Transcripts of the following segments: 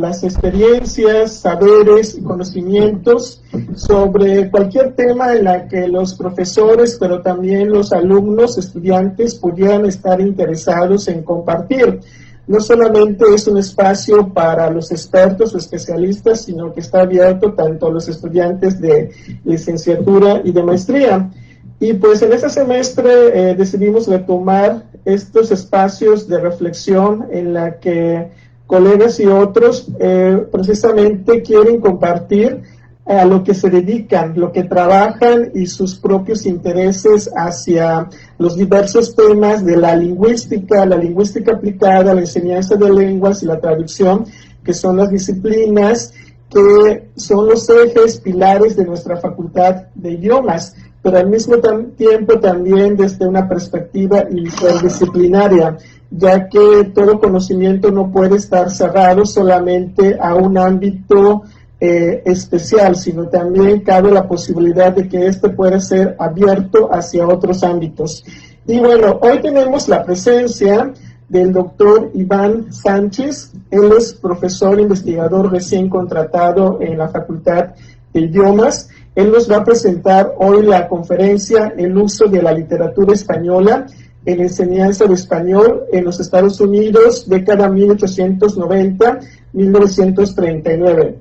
las experiencias, saberes y conocimientos sobre cualquier tema en la que los profesores, pero también los alumnos, estudiantes, pudieran estar interesados en compartir. No solamente es un espacio para los expertos o especialistas, sino que está abierto tanto a los estudiantes de licenciatura y de maestría. Y pues en este semestre decidimos retomar estos espacios de reflexión en la que colegas y otros precisamente quieren compartir a lo que se dedican, lo que trabajan y sus propios intereses hacia los diversos temas de la lingüística aplicada, la enseñanza de lenguas y la traducción, que son las disciplinas que son los ejes, pilares de nuestra facultad de idiomas, pero al mismo tiempo también desde una perspectiva interdisciplinaria, ya que todo conocimiento no puede estar cerrado solamente a un ámbito especial, sino también cabe la posibilidad de que este pueda ser abierto hacia otros ámbitos. Y bueno, hoy tenemos la presencia del doctor Iván Sánchez. Él es profesor investigador recién contratado en la Facultad de Idiomas. Él nos va a presentar hoy la conferencia El uso de la literatura española en la enseñanza de español en los Estados Unidos, década 1890-1939.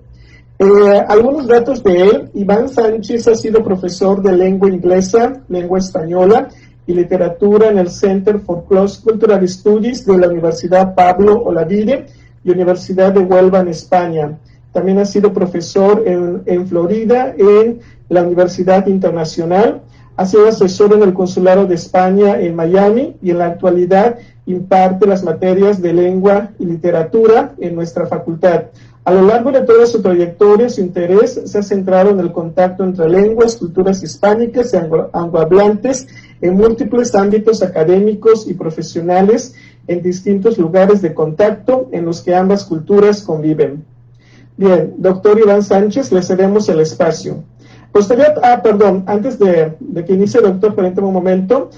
Algunos datos de él. Iván Sánchez ha sido profesor de lengua inglesa, lengua española y literatura en el Center for Cross-Cultural Studies de la Universidad Pablo Olavide y Universidad de Huelva en España. También ha sido profesor en Florida, en la Universidad Internacional. Ha sido asesor en el Consulado de España en Miami y en la actualidad imparte las materias de lengua y literatura en nuestra facultad. A lo largo de toda su trayectoria, su interés se ha centrado en el contacto entre lenguas, culturas hispánicas y anglohablantes en múltiples ámbitos académicos y profesionales en distintos lugares de contacto en los que ambas culturas conviven. Bien, doctor Iván Sánchez, le cedemos el espacio. Antes de que inicie, doctor, permítame un momento.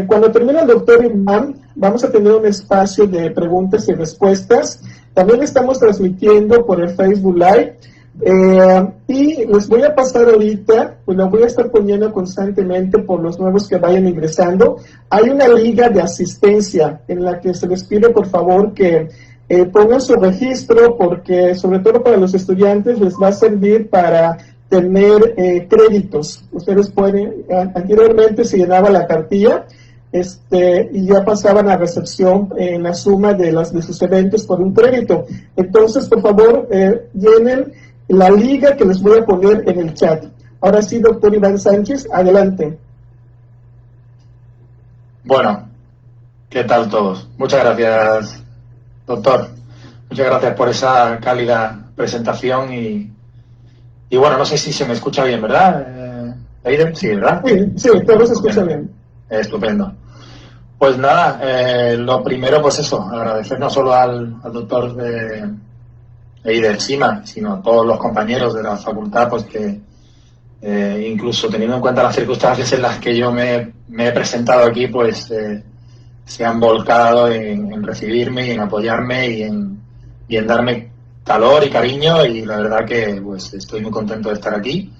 Cuando termine el doctor Iván, vamos a tener un espacio de preguntas y respuestas. También estamos transmitiendo por el Facebook Live. Y les voy a pasar ahorita, pues lo voy a estar poniendo constantemente por los nuevos que vayan ingresando. Hay una liga de asistencia en la que se les pide, por favor, que pongan su registro, porque sobre todo para los estudiantes les va a servir para tener créditos. Ustedes pueden, anteriormente se llenaba la cartilla y ya pasaban a recepción en la suma de sus eventos por un crédito. Entonces, por favor, llenen la liga que les voy a poner en el chat. Ahora sí, doctor Iván Sánchez, adelante. Bueno, ¿qué tal todos? Muchas gracias, doctor. Muchas gracias por esa cálida presentación y bueno, no sé si se me escucha bien, ¿verdad? Aiden, sí, ¿verdad? Sí, todo se escucha bien. Estupendo. Pues nada, lo primero, pues eso, agradecer no solo al doctor Eider Sima, sino a todos los compañeros de la facultad, pues que incluso teniendo en cuenta las circunstancias en las que yo me he presentado aquí, pues se han volcado en recibirme y en apoyarme y en darme calor y cariño, y la verdad que pues estoy muy contento de estar aquí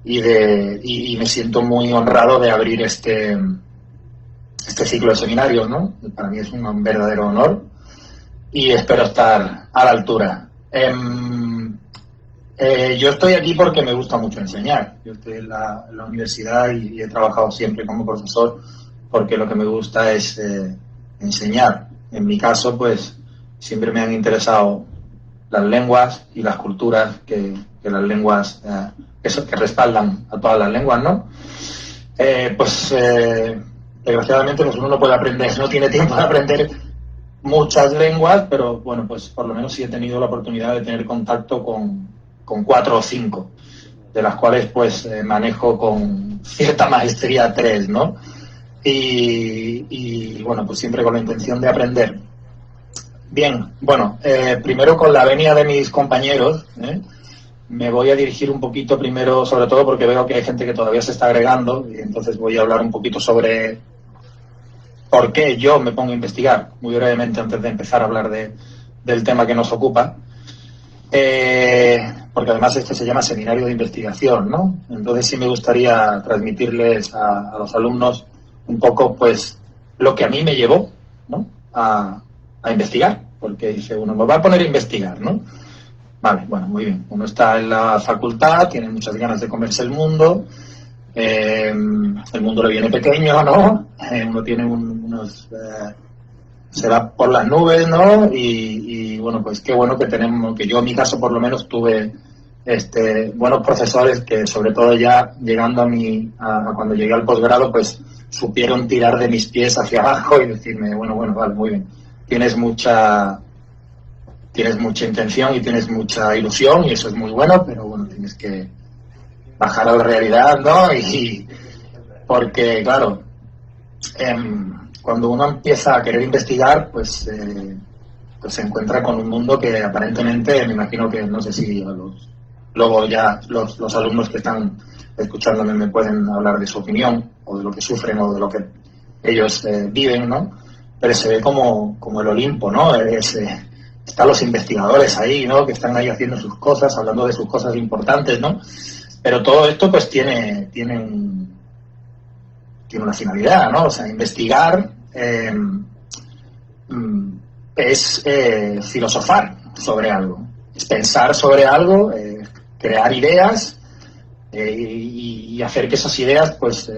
y me siento muy honrado de abrir este ciclo de seminarios, ¿no? Para mí es un verdadero honor y espero estar a la altura. Yo estoy aquí porque me gusta mucho enseñar. Yo estoy en la universidad y he trabajado siempre como profesor porque lo que me gusta es enseñar. En mi caso, pues siempre me han interesado las lenguas y las culturas que las lenguas que respaldan a todas las lenguas, ¿no? Desgraciadamente pues uno no puede aprender, no tiene tiempo de aprender muchas lenguas, pero bueno, pues por lo menos sí he tenido la oportunidad de tener contacto con 4 o 5, de las cuales pues manejo con cierta maestría 3, ¿no? Y bueno, pues siempre con la intención de aprender. Bien, bueno, primero con la venia de mis compañeros, me voy a dirigir un poquito primero, sobre todo porque veo que hay gente que todavía se está agregando, y entonces voy a hablar un poquito sobre por qué yo me pongo a investigar, muy brevemente antes de empezar a hablar del tema que nos ocupa. porque además este se llama seminario de investigación, ¿no? Entonces sí me gustaría transmitirles a los alumnos un poco, pues, lo que a mí me llevó, ¿no?, a investigar, porque dice uno, me va a poner a investigar, ¿no? Vale, bueno, muy bien. Uno está en la facultad, tiene muchas ganas de comerse el mundo le viene pequeño, ¿no? Uno tiene unos... se va por las nubes, ¿no? Y bueno, pues qué bueno que tenemos, que yo en mi caso por lo menos tuve buenos profesores que sobre todo ya llegando a cuando llegué al posgrado, pues supieron tirar de mis pies hacia abajo y decirme, bueno, vale, muy bien, tienes mucha intención y tienes mucha ilusión y eso es muy bueno, pero bueno, tienes que bajar a la realidad, ¿no? Y porque, claro, cuando uno empieza a querer investigar, pues se encuentra con un mundo que aparentemente, me imagino que, no sé si luego ya los alumnos que están escuchándome me pueden hablar de su opinión, o de lo que sufren, o de lo que ellos viven, ¿no? Pero se ve como el Olimpo, ¿no? Están los investigadores ahí, ¿no?, que están ahí haciendo sus cosas, hablando de sus cosas importantes, ¿no? Pero todo esto pues tiene una finalidad, ¿no? O sea, investigar es filosofar sobre algo, es pensar sobre algo, crear ideas y hacer que esas ideas pues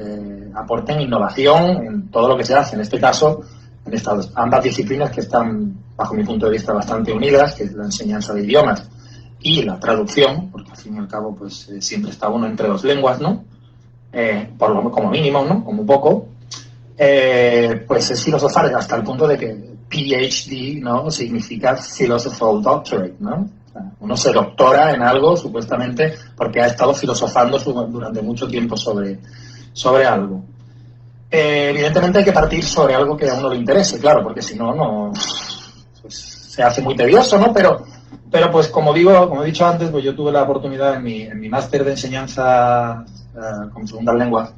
aporten innovación en todo lo que se hace. En este caso, en estas ambas disciplinas que están, bajo mi punto de vista, bastante unidas, que es la enseñanza de idiomas y la traducción, porque al fin y al cabo pues siempre está uno entre dos lenguas, ¿no? Como mínimo, ¿no?, como poco, pues es filosofar hasta el punto de que PhD, ¿no?, significa Philosophical Doctorate, ¿no? O sea, uno se doctora en algo supuestamente porque ha estado filosofando durante mucho tiempo sobre algo. Evidentemente hay que partir sobre algo que a uno le interese, claro, porque si no, pues, se hace muy tedioso, ¿no? Pero pues como he dicho antes, pues yo tuve la oportunidad en mi máster de enseñanza como segunda lengua,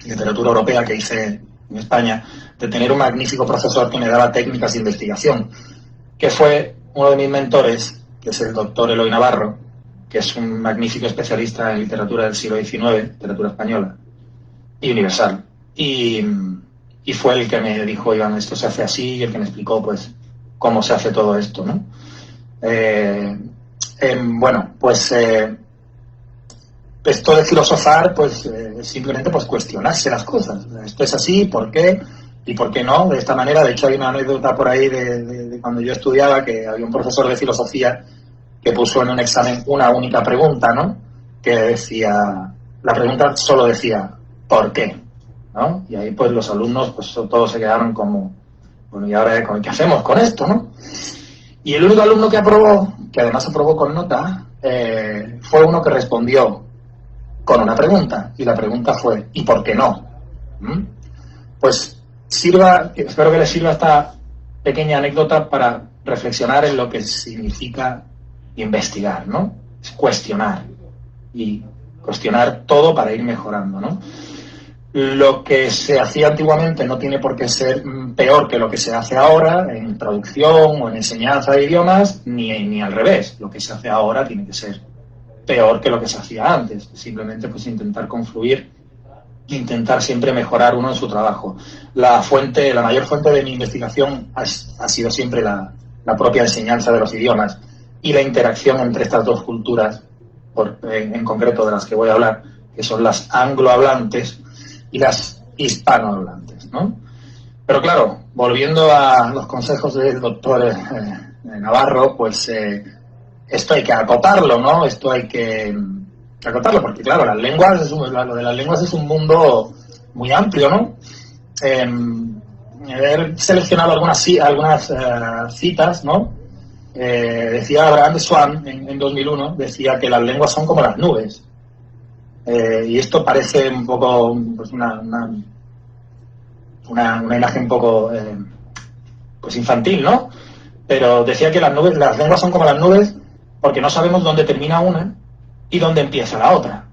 literatura europea, que hice en España, de tener un magnífico profesor que me daba técnicas de investigación, que fue uno de mis mentores, que es el doctor Eloy Navarro, que es un magnífico especialista en literatura del siglo XIX, literatura española y universal. Y fue el que me dijo, Iván, esto se hace así, y el que me explicó, pues, cómo se hace todo esto, ¿no? Bueno, pues esto de filosofar, pues simplemente pues cuestionarse las cosas. Esto es así, ¿por qué? ¿Y por qué no? De esta manera, de hecho hay una anécdota por ahí de cuando yo estudiaba, que había un profesor de filosofía que puso en un examen una única pregunta, ¿no? Que decía, la pregunta solo decía, ¿por qué?, ¿no? Y ahí pues los alumnos pues todos se quedaron como, bueno, ¿y ahora qué hacemos con esto, no? Y el único alumno que aprobó, que además aprobó con nota, fue uno que respondió con una pregunta, y la pregunta fue, ¿y por qué no? Pues espero que les sirva esta pequeña anécdota para reflexionar en lo que significa investigar, ¿no? Es cuestionar, y cuestionar todo para ir mejorando, ¿no? Lo que se hacía antiguamente no tiene por qué ser peor que lo que se hace ahora en traducción o en enseñanza de idiomas, ni al revés. Lo que se hace ahora tiene que ser peor que lo que se hacía antes. Simplemente pues intentar confluir, intentar siempre mejorar uno en su trabajo. La mayor fuente de mi investigación ha sido siempre la propia enseñanza de los idiomas y la interacción entre estas dos culturas, en concreto de las que voy a hablar, que son las anglohablantes y las hispanohablantes, ¿no? Pero claro, volviendo a los consejos del doctor Navarro, pues esto hay que acotarlo, ¿no? Esto hay que acotarlo, porque claro, lo de las lenguas es un mundo muy amplio, ¿no? He seleccionado algunas citas, ¿no? Decía Abraham de Swan en 2001, decía que las lenguas son como las nubes. Y esto parece un poco pues una imagen un poco pues infantil, ¿no? Pero decía que las lenguas son como las nubes porque no sabemos dónde termina una y dónde empieza la otra.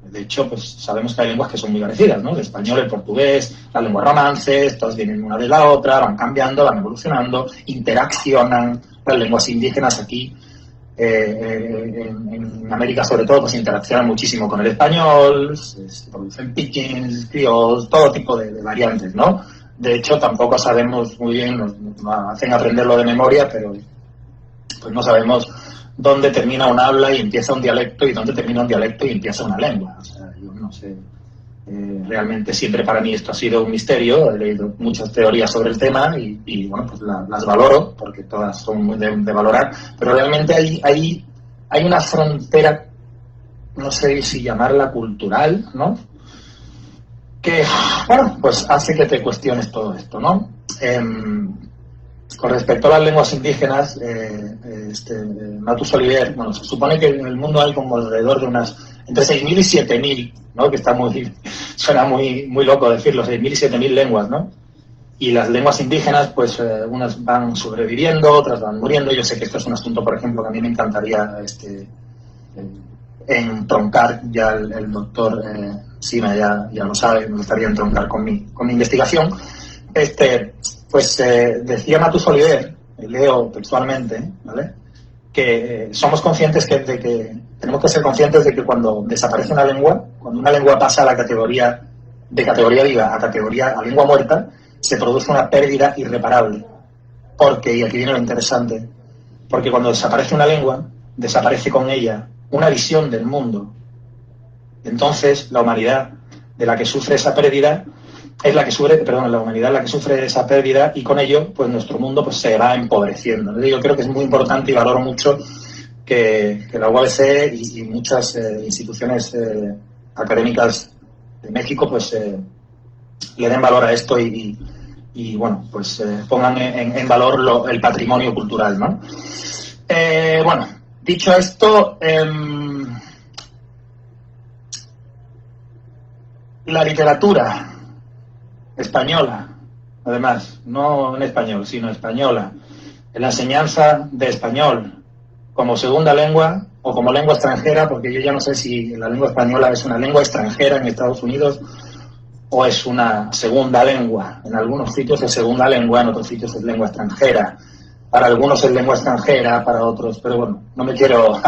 De hecho, pues sabemos que hay lenguas que son muy parecidas, ¿no? El español, el portugués, las lenguas romances, todas vienen una de la otra, van cambiando, van evolucionando, interaccionan. Las lenguas indígenas aquí en América sobre todo, pues interaccionan muchísimo con el español, se producen pidgins, criollos, todo tipo de variantes, ¿no? De hecho, tampoco sabemos muy bien, nos hacen aprenderlo de memoria, pero pues no sabemos dónde termina un habla y empieza un dialecto y dónde termina un dialecto y empieza una lengua. O sea, yo no sé. Realmente siempre para mí esto ha sido un misterio. He leído muchas teorías sobre el tema y bueno, pues las valoro, porque todas son muy de valorar, pero realmente hay una frontera, no sé si llamarla cultural, ¿no? Que, bueno, pues hace que te cuestiones todo esto, ¿no? Con respecto a las lenguas indígenas, Matus Oliver, bueno, se supone que en el mundo hay como alrededor de unas entre 6.000 y 7.000, ¿no? Que está suena muy loco decirlo, 6.000 y 7.000 lenguas, ¿no? Y las lenguas indígenas, pues unas van sobreviviendo, otras van muriendo. Yo sé que esto es un asunto, por ejemplo, que a mí me encantaría entroncar, ya el doctor Sima ya lo sabe, me gustaría entroncar con mi investigación. Decía Matus Oliver, leo textualmente, ¿vale?, que somos conscientes de que tenemos que ser conscientes de que cuando desaparece una lengua, cuando una lengua pasa a la categoría viva a lengua muerta, se produce una pérdida irreparable. Porque, y aquí viene lo interesante, porque cuando desaparece una lengua, desaparece con ella una visión del mundo. Entonces, la humanidad de la que sufre esa pérdida es la humanidad la que sufre esa pérdida, y con ello, pues nuestro mundo pues se va empobreciendo. Yo creo que es muy importante y valoro mucho que la UABC y muchas instituciones académicas de México pues le den valor a esto y bueno, pues pongan en valor el patrimonio cultural, ¿no? Bueno, dicho esto, la literatura española, además, no en español, sino española, en la enseñanza de español como segunda lengua o como lengua extranjera, porque yo ya no sé si la lengua española es una lengua extranjera en Estados Unidos o es una segunda lengua. En algunos sitios es segunda lengua, en otros sitios es lengua extranjera. Para algunos es lengua extranjera, para otros, pero bueno, no me quiero,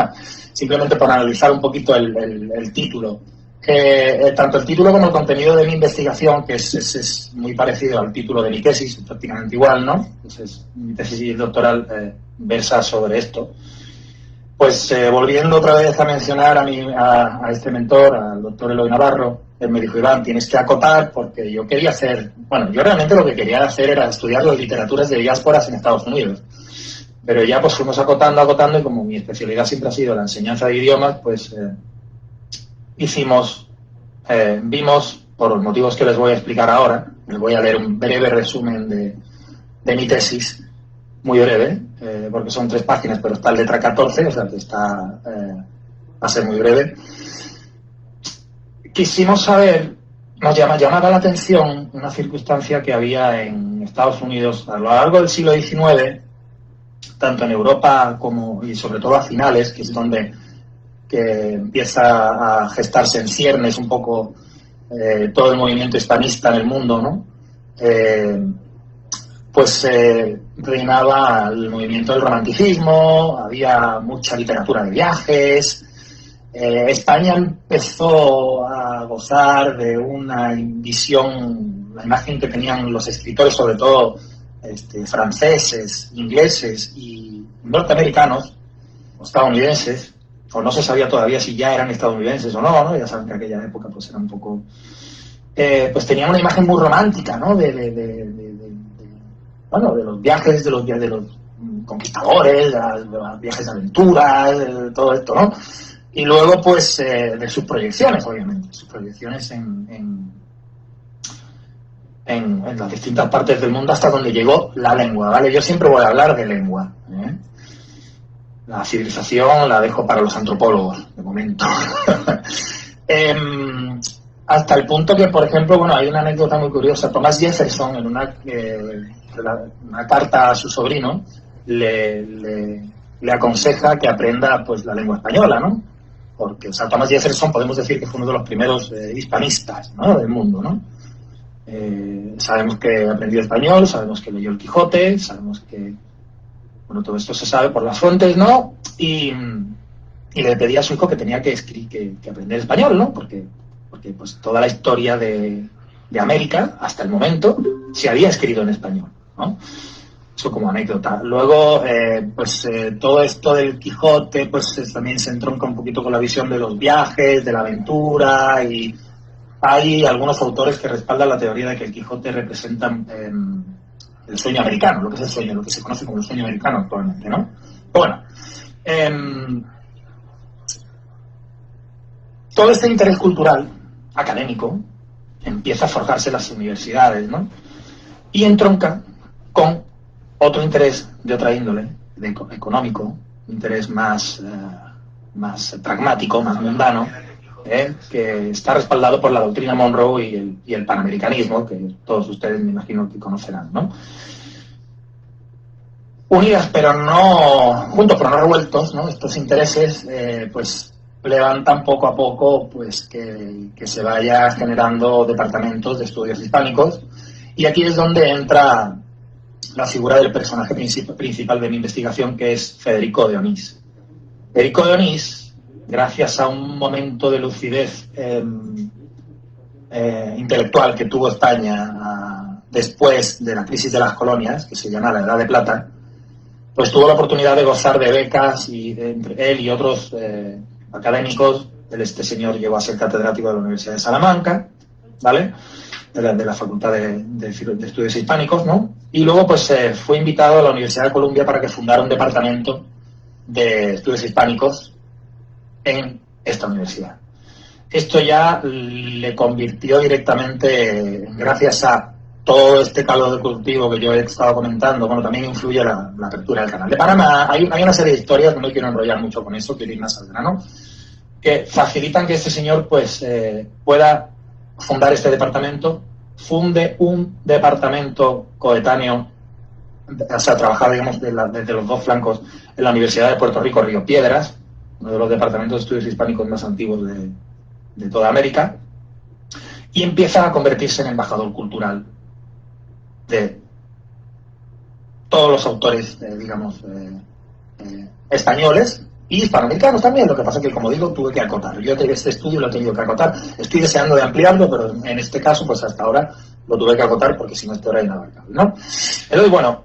simplemente por analizar un poquito el título. Tanto el título como el contenido de mi investigación, que es muy parecido al título de mi tesis, prácticamente igual, ¿no? Entonces, mi tesis doctoral versa sobre esto. Pues volviendo otra vez a mencionar a este mentor, al doctor Eloy Navarro, él me dijo: Iván, tienes que acotar, porque yo quería yo realmente lo que quería hacer era estudiar las literaturas de diásporas en Estados Unidos. Pero ya pues fuimos acotando, y como mi especialidad siempre ha sido la enseñanza de idiomas, pues vimos, por los motivos que les voy a explicar ahora, les voy a leer un breve resumen de mi tesis, muy breve, porque son 3 páginas, pero está en letra 14, o sea que va a ser muy breve. Quisimos saber, nos llamaba la atención una circunstancia que había en Estados Unidos a lo largo del siglo XIX, tanto en Europa y sobre todo a finales, que es donde que empieza a gestarse en ciernes un poco todo el movimiento hispanista en el mundo, ¿no? Reinaba el movimiento del romanticismo, había mucha literatura de viajes. España empezó a gozar de una visión, la imagen que tenían los escritores, sobre todo franceses, ingleses y norteamericanos o estadounidenses, o no se sabía todavía si ya eran estadounidenses o no, ya saben que aquella época pues era un poco, pues tenían una imagen muy romántica, ¿no? De los viajes, de los conquistadores, de los viajes de aventuras, todo esto, ¿no? Y luego, pues, de sus proyecciones, obviamente, sus proyecciones en las distintas partes del mundo hasta donde llegó la lengua, ¿vale? Yo siempre voy a hablar de lengua, ¿eh? La civilización la dejo para los antropólogos, de momento. Hasta el punto que, por ejemplo, bueno, hay una anécdota muy curiosa. Thomas Jefferson, en una carta a su sobrino, le aconseja que aprenda pues la lengua española, ¿no? Porque, o sea, Thomas Jefferson podemos decir que fue uno de los primeros hispanistas, ¿no?, del mundo, ¿no? Sabemos que aprendió español, sabemos que leyó el Quijote, sabemos que, bueno, todo esto se sabe por las fuentes, ¿no? y le pedía a su hijo que tenía que aprender español, ¿no? Porque pues toda la historia de América, hasta el momento, se había escrito en español, ¿no? Eso como anécdota. Luego, todo esto del Quijote, pues también se entronca un poquito con la visión de los viajes, de la aventura, y hay algunos autores que respaldan la teoría de que el Quijote representa el sueño americano, lo que es el sueño, lo que se conoce como el sueño americano actualmente, ¿no? Pero bueno, todo este interés cultural, académico, empieza a forjarse en las universidades, ¿no? Y entronca con otro interés de otra índole, económico, interés más pragmático, más mundano, que está respaldado por la doctrina Monroe y el panamericanismo, que todos ustedes me imagino que conocerán, ¿no? Unidas pero no, juntos pero no revueltos, ¿no? Estos intereses, pues levantan poco a poco, pues que se vaya generando departamentos de estudios hispánicos, y aquí es donde entra la figura del personaje principal de mi investigación, que es Federico de Onís. Federico de Onís, gracias a un momento de lucidez intelectual que tuvo España después de la crisis de las colonias, que se llama la Edad de Plata, pues tuvo la oportunidad de gozar de becas, y entre él y otros académicos, este señor llegó a ser catedrático de la Universidad de Salamanca, ¿vale?, de la Facultad de Estudios Hispánicos, ¿no? Y luego pues fue invitado a la Universidad de Columbia para que fundara un departamento de estudios hispánicos en esta universidad. Esto ya le convirtió directamente, gracias a todo este caldo de cultivo que yo he estado comentando, bueno, también influye la apertura del canal de Panamá. Hay una serie de historias, no me quiero enrollar mucho con eso, quiero ir más al grano, que facilitan que este señor pues pueda fundar este departamento, funde un departamento coetáneo, o sea, trabajar, digamos, desde los dos flancos en la Universidad de Puerto Rico, Río Piedras, uno de los departamentos de estudios hispánicos más antiguos de toda América, y empieza a convertirse en embajador cultural de todos los autores, españoles y hispanoamericanos también. Lo que pasa es que, como digo, tuve que acotar. Yo este estudio lo he tenido que acotar. Estoy deseando de ampliarlo, pero en este caso, pues hasta ahora lo tuve que acotar, porque si no esto era inabarcable, ¿no? Entonces, bueno,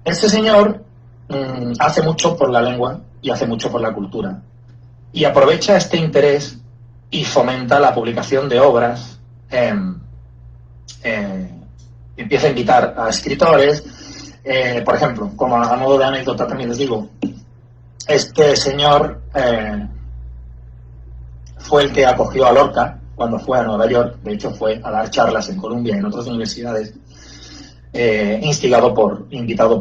este señor hace mucho por la lengua y hace mucho por la cultura, y aprovecha este interés y fomenta la publicación de obras. Empieza a invitar a escritores, por ejemplo, como a modo de anécdota también les digo, este señor fue el que acogió a Lorca cuando fue a Nueva York. De hecho, fue a dar charlas en Columbia y en otras universidades, invitado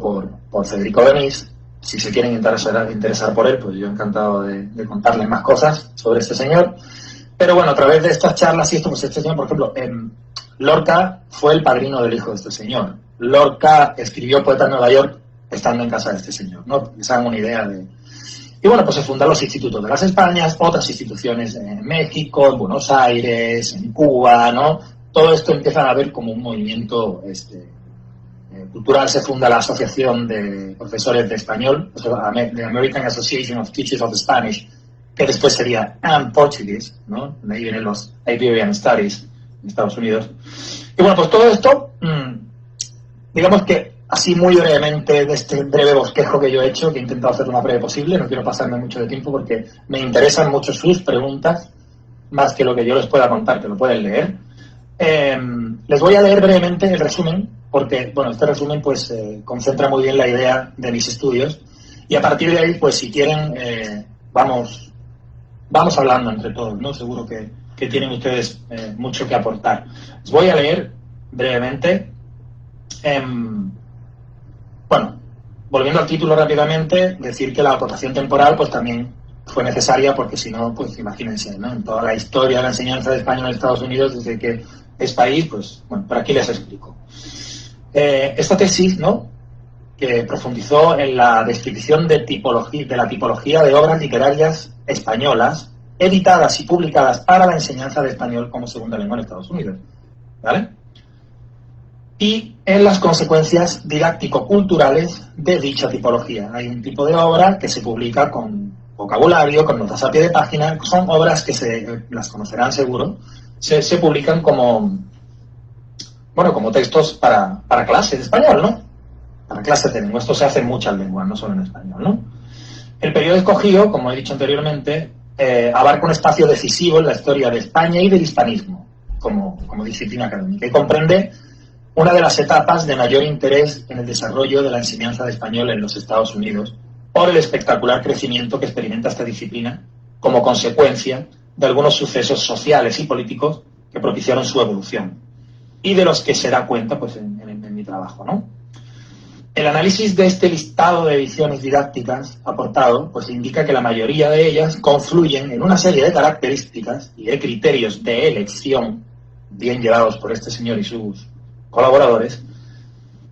por Federico de Onís. Si se quieren interesar por él, pues yo encantado de contarles más cosas sobre este señor. Pero bueno, a través de estas charlas y esto, pues este señor, por ejemplo, Lorca fue el padrino del hijo de este señor. Lorca escribió Poeta en Nueva York estando en casa de este señor, ¿no? Que se hagan una idea de... Y bueno, pues se fundaron los institutos de las Españas, otras instituciones en México, en Buenos Aires, en Cuba, ¿no? Todo esto empieza a ver como un movimiento cultural. Se funda la Asociación de Profesores de Español, the American Association of Teachers of Spanish, que después sería and Portuguese, ¿no? De ahí vienen los Iberian Studies en Estados Unidos. Y bueno, pues todo esto, digamos que así muy brevemente, de este breve bosquejo que yo he hecho, que he intentado hacer lo más breve posible, no quiero pasarme mucho de tiempo porque me interesan mucho sus preguntas, más que lo que yo les pueda contar, que lo pueden leer. Les voy a leer brevemente el resumen, porque, bueno, este resumen pues concentra muy bien la idea de mis estudios, y a partir de ahí, pues si quieren, vamos hablando entre todos, ¿no? Seguro que tienen ustedes mucho que aportar. Les voy a leer brevemente. Bueno, volviendo al título rápidamente, decir que la acotación temporal pues también fue necesaria, porque si no, pues imagínense, ¿no? En toda la historia de la enseñanza de español en Estados Unidos, desde que es país, pues bueno, por aquí les explico. Esta tesis, ¿no?, que profundizó en la descripción de la tipología de obras literarias españolas editadas y publicadas para la enseñanza de español como segunda lengua en Estados Unidos, ¿vale? y en las consecuencias didáctico-culturales de dicha tipología. Hay un tipo de obra que se publica con vocabulario, con notas a pie de página, son obras que las conocerán seguro, se publican como textos para clases de español, ¿no? Para clases de lengua. Esto se hace en muchas lenguas, no solo en español, ¿no? El periodo escogido, como he dicho anteriormente, abarca un espacio decisivo en la historia de España y del hispanismo, como disciplina académica, y comprende una de las etapas de mayor interés en el desarrollo de la enseñanza de español en los Estados Unidos, por el espectacular crecimiento que experimenta esta disciplina como consecuencia de algunos sucesos sociales y políticos que propiciaron su evolución, y de los que se da cuenta pues, en mi trabajo, ¿no? El análisis de este listado de ediciones didácticas aportado pues indica que la mayoría de ellas confluyen en una serie de características y de criterios de elección bien llevados por este señor y sus colaboradores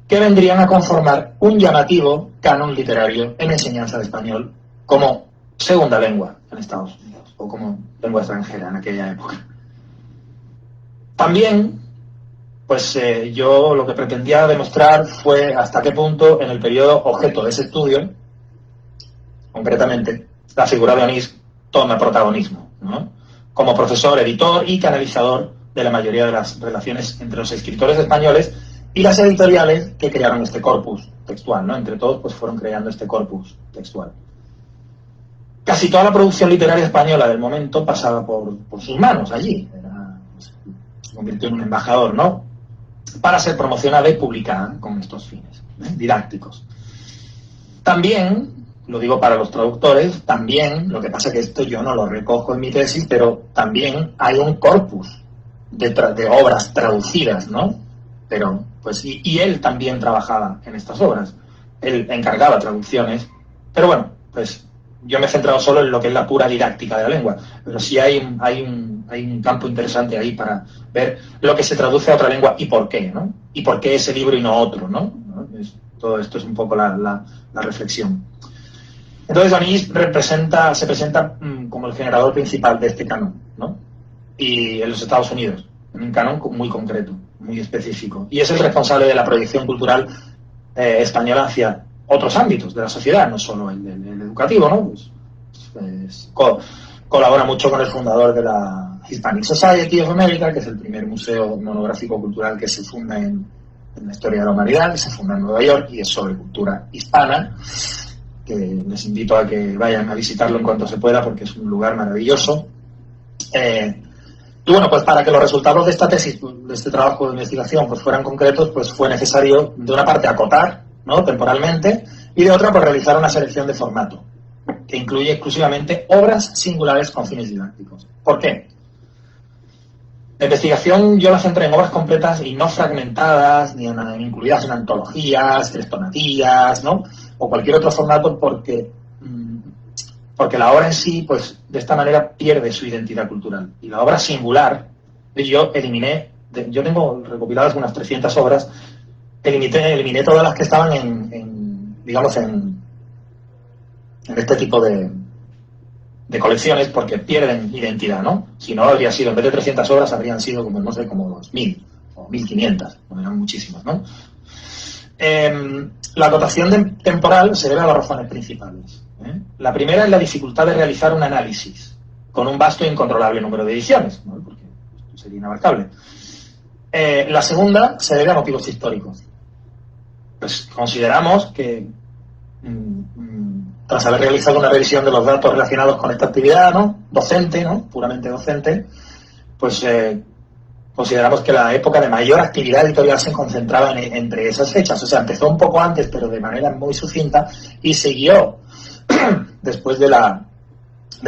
que vendrían a conformar un llamativo canon literario en enseñanza de español como segunda lengua en Estados Unidos o como lengua extranjera en aquella época. También yo lo que pretendía demostrar fue hasta qué punto en el periodo objeto de ese estudio, concretamente, la figura de Onís toma protagonismo, ¿no? Como profesor, editor y canalizador de la mayoría de las relaciones entre los escritores españoles y las editoriales que crearon este corpus textual, ¿no? Entre todos pues fueron creando este corpus textual. Casi toda la producción literaria española del momento pasaba por sus manos allí. Se convirtió en un embajador, ¿no? Para ser promocionada y publicada con estos fines didácticos. También, lo digo para los traductores, también, lo que pasa es que esto yo no lo recojo en mi tesis, pero también hay un corpus de obras traducidas, ¿no? Pero, pues, y él también trabajaba en estas obras. Él encargaba traducciones, pero bueno, pues yo me he centrado solo en lo que es la pura didáctica de la lengua, pero sí hay un campo interesante ahí para ver lo que se traduce a otra lengua y por qué, ¿no? Y por qué ese libro y no otro, ¿no? Todo esto es un poco la reflexión. Entonces Onís se presenta como el generador principal de este canon, ¿no? Y en los Estados Unidos, en un canon muy concreto, muy específico. Y es el responsable de la proyección cultural española hacia otros ámbitos de la sociedad, no solo el educativo, ¿no? Colabora mucho con el fundador de la Hispanic Society of America, que es el primer museo monográfico cultural que se funda en la historia de la humanidad, que se funda en Nueva York y es sobre cultura hispana, que les invito a que vayan a visitarlo en cuanto se pueda porque es un lugar maravilloso. Y bueno, pues para que los resultados de esta tesis, de este trabajo de investigación, pues fueran concretos, pues fue necesario, de una parte, acotar, ¿no?, temporalmente, y de otra, pues realizar una selección de formato, que incluye exclusivamente obras singulares con fines didácticos. ¿Por qué? La investigación yo la centré en obras completas y no fragmentadas, ni incluidas en antologías, crestonatillas, ¿no?, o cualquier otro formato, porque la obra en sí, pues, de esta manera pierde su identidad cultural. Y la obra singular, yo tengo recopiladas unas 300 obras, eliminé todas las que estaban en este tipo de colecciones porque pierden identidad, ¿no? Si no, habría sido, en vez de 300 obras, habrían sido como 2.000 o 1.500, no eran muchísimas, ¿no? La acotación temporal se debe a dos razones principales. La primera es la dificultad de realizar un análisis con un vasto e incontrolable número de ediciones, ¿no?, porque esto sería inabarcable. La segunda se debe a motivos históricos. Pues consideramos que tras haber realizado una revisión de los datos relacionados con esta actividad, ¿no?, docente, ¿no?, puramente docente, pues consideramos que la época de mayor actividad editorial se concentraba entre esas fechas. O sea, empezó un poco antes, pero de manera muy sucinta, y siguió después del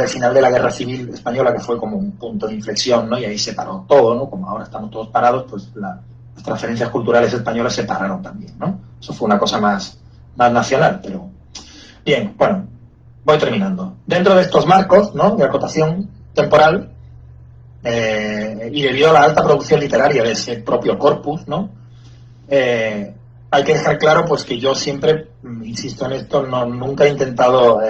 final de la Guerra Civil Española, que fue como un punto de inflexión, ¿no?, y ahí se paró todo, ¿no? Como ahora estamos todos parados, pues las transferencias culturales españolas se pararon también, ¿no? Eso fue una cosa más nacional, pero... Bien, bueno, voy terminando. Dentro de estos marcos, ¿no?, de acotación temporal, y debido a la alta producción literaria de ese propio corpus, ¿no?, hay que dejar claro pues que yo siempre, insisto en esto, nunca he intentado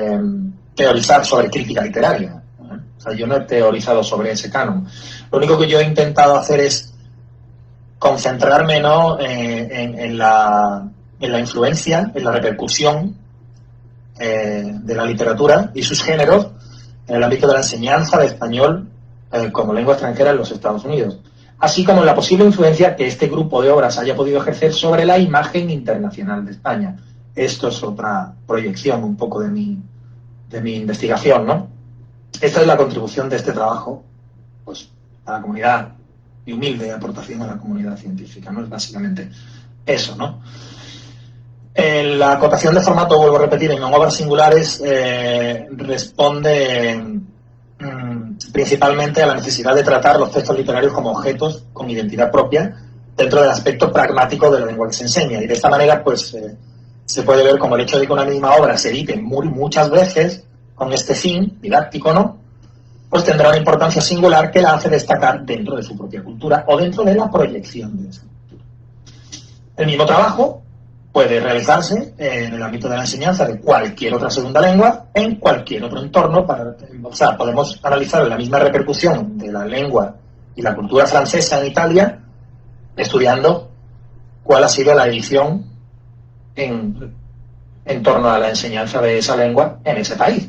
teorizar sobre crítica literaria, ¿eh? O sea, yo no he teorizado sobre ese canon. Lo único que yo he intentado hacer es concentrarme, ¿no?, en la influencia, en la repercusión de la literatura y sus géneros en el ámbito de la enseñanza de español como lengua extranjera en los Estados Unidos, así como en la posible influencia que este grupo de obras haya podido ejercer sobre la imagen internacional de España. Esto es otra proyección un poco de mi investigación, ¿no? Esta es la contribución de este trabajo, pues, a la comunidad, mi humilde aportación a la comunidad científica, ¿no? Es básicamente eso, ¿no? La acotación de formato, vuelvo a repetir, en obras singulares responde principalmente a la necesidad de tratar los textos literarios como objetos con identidad propia dentro del aspecto pragmático de la lengua que se enseña. Y de esta manera, pues, se puede ver como el hecho de que una misma obra se edite muchas veces con este fin didáctico, ¿no?, pues tendrá una importancia singular que la hace destacar dentro de su propia cultura o dentro de la proyección de esa cultura. El mismo trabajo puede realizarse en el ámbito de la enseñanza de cualquier otra segunda lengua, en cualquier otro entorno. O sea, podemos analizar la misma repercusión de la lengua y la cultura francesa en Italia, estudiando cuál ha sido la edición en torno a la enseñanza de esa lengua en ese país.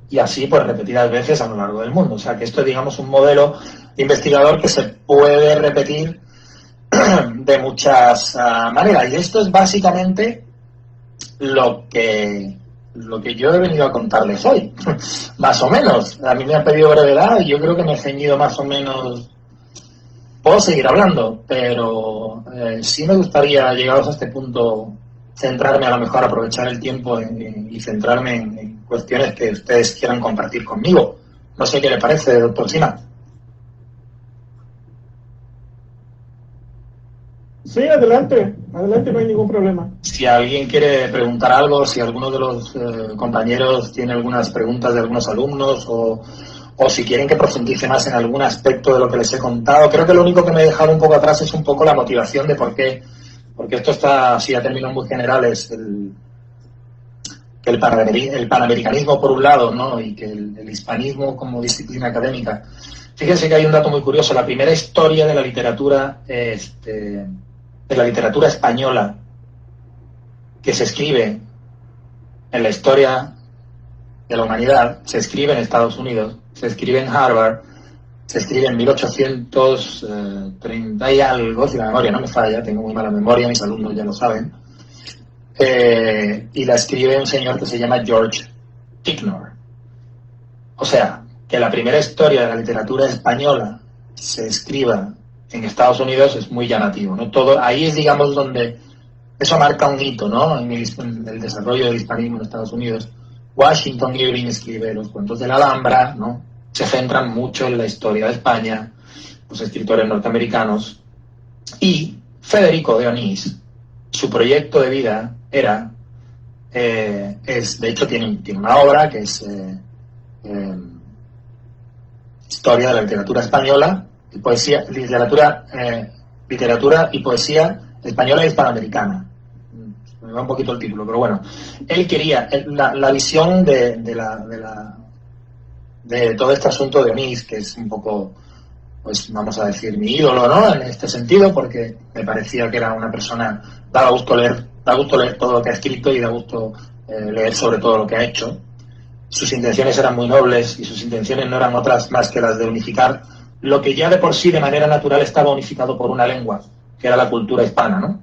Y así, pues, repetidas veces a lo largo del mundo. O sea, que esto es, digamos, un modelo investigador que se puede repetir de muchas maneras. Y esto es básicamente lo que yo he venido a contarles hoy, más o menos. A mí me han pedido brevedad y yo creo que me he ceñido más o menos. Puedo seguir hablando, pero sí me gustaría, llegados a este punto, centrarme, a lo mejor aprovechar el tiempo y centrarme en cuestiones que ustedes quieran compartir conmigo. No sé qué le parece, doctor Sima. Sí, adelante, no hay ningún problema. Si alguien quiere preguntar algo, si alguno de los compañeros tiene algunas preguntas de algunos alumnos o si quieren que profundice más en algún aspecto de lo que les he contado. Creo que lo único que me he dejado un poco atrás es un poco la motivación de por qué, porque esto está, así a términos muy generales, el panamericanismo por un lado, ¿no?, y que el hispanismo como disciplina académica. Fíjense que hay un dato muy curioso. La primera historia de la literatura española que se escribe en la historia de la humanidad, se escribe en Estados Unidos, se escribe en Harvard, se escribe en 1830 y algo, si la memoria no me falla, tengo muy mala memoria, mis alumnos ya lo saben, y la escribe un señor que se llama George Ticknor. O sea, que la primera historia de la literatura española se escriba en Estados Unidos es muy llamativo, ¿no? Ahí es, digamos, donde eso marca un hito, ¿no?, en el desarrollo del hispanismo en Estados Unidos. Washington Irving escribe los cuentos de la Alhambra, ¿no? Se centran mucho en la historia de España, los escritores norteamericanos. Y Federico de Onís, su proyecto de vida era, de hecho tiene una obra que es Historia de la literatura española y poesía, literatura y poesía española e hispanoamericana. Me va un poquito el título, pero bueno. Él quería la visión de todo este asunto de Onís, que es un poco, pues vamos a decir, mi ídolo, ¿no?, en este sentido, porque me parecía que era una persona, da gusto leer todo lo que ha escrito y da gusto leer sobre todo lo que ha hecho. Sus intenciones eran muy nobles y sus intenciones no eran otras más que las de unificar lo que ya de por sí de manera natural estaba unificado por una lengua, que era la cultura hispana, ¿no?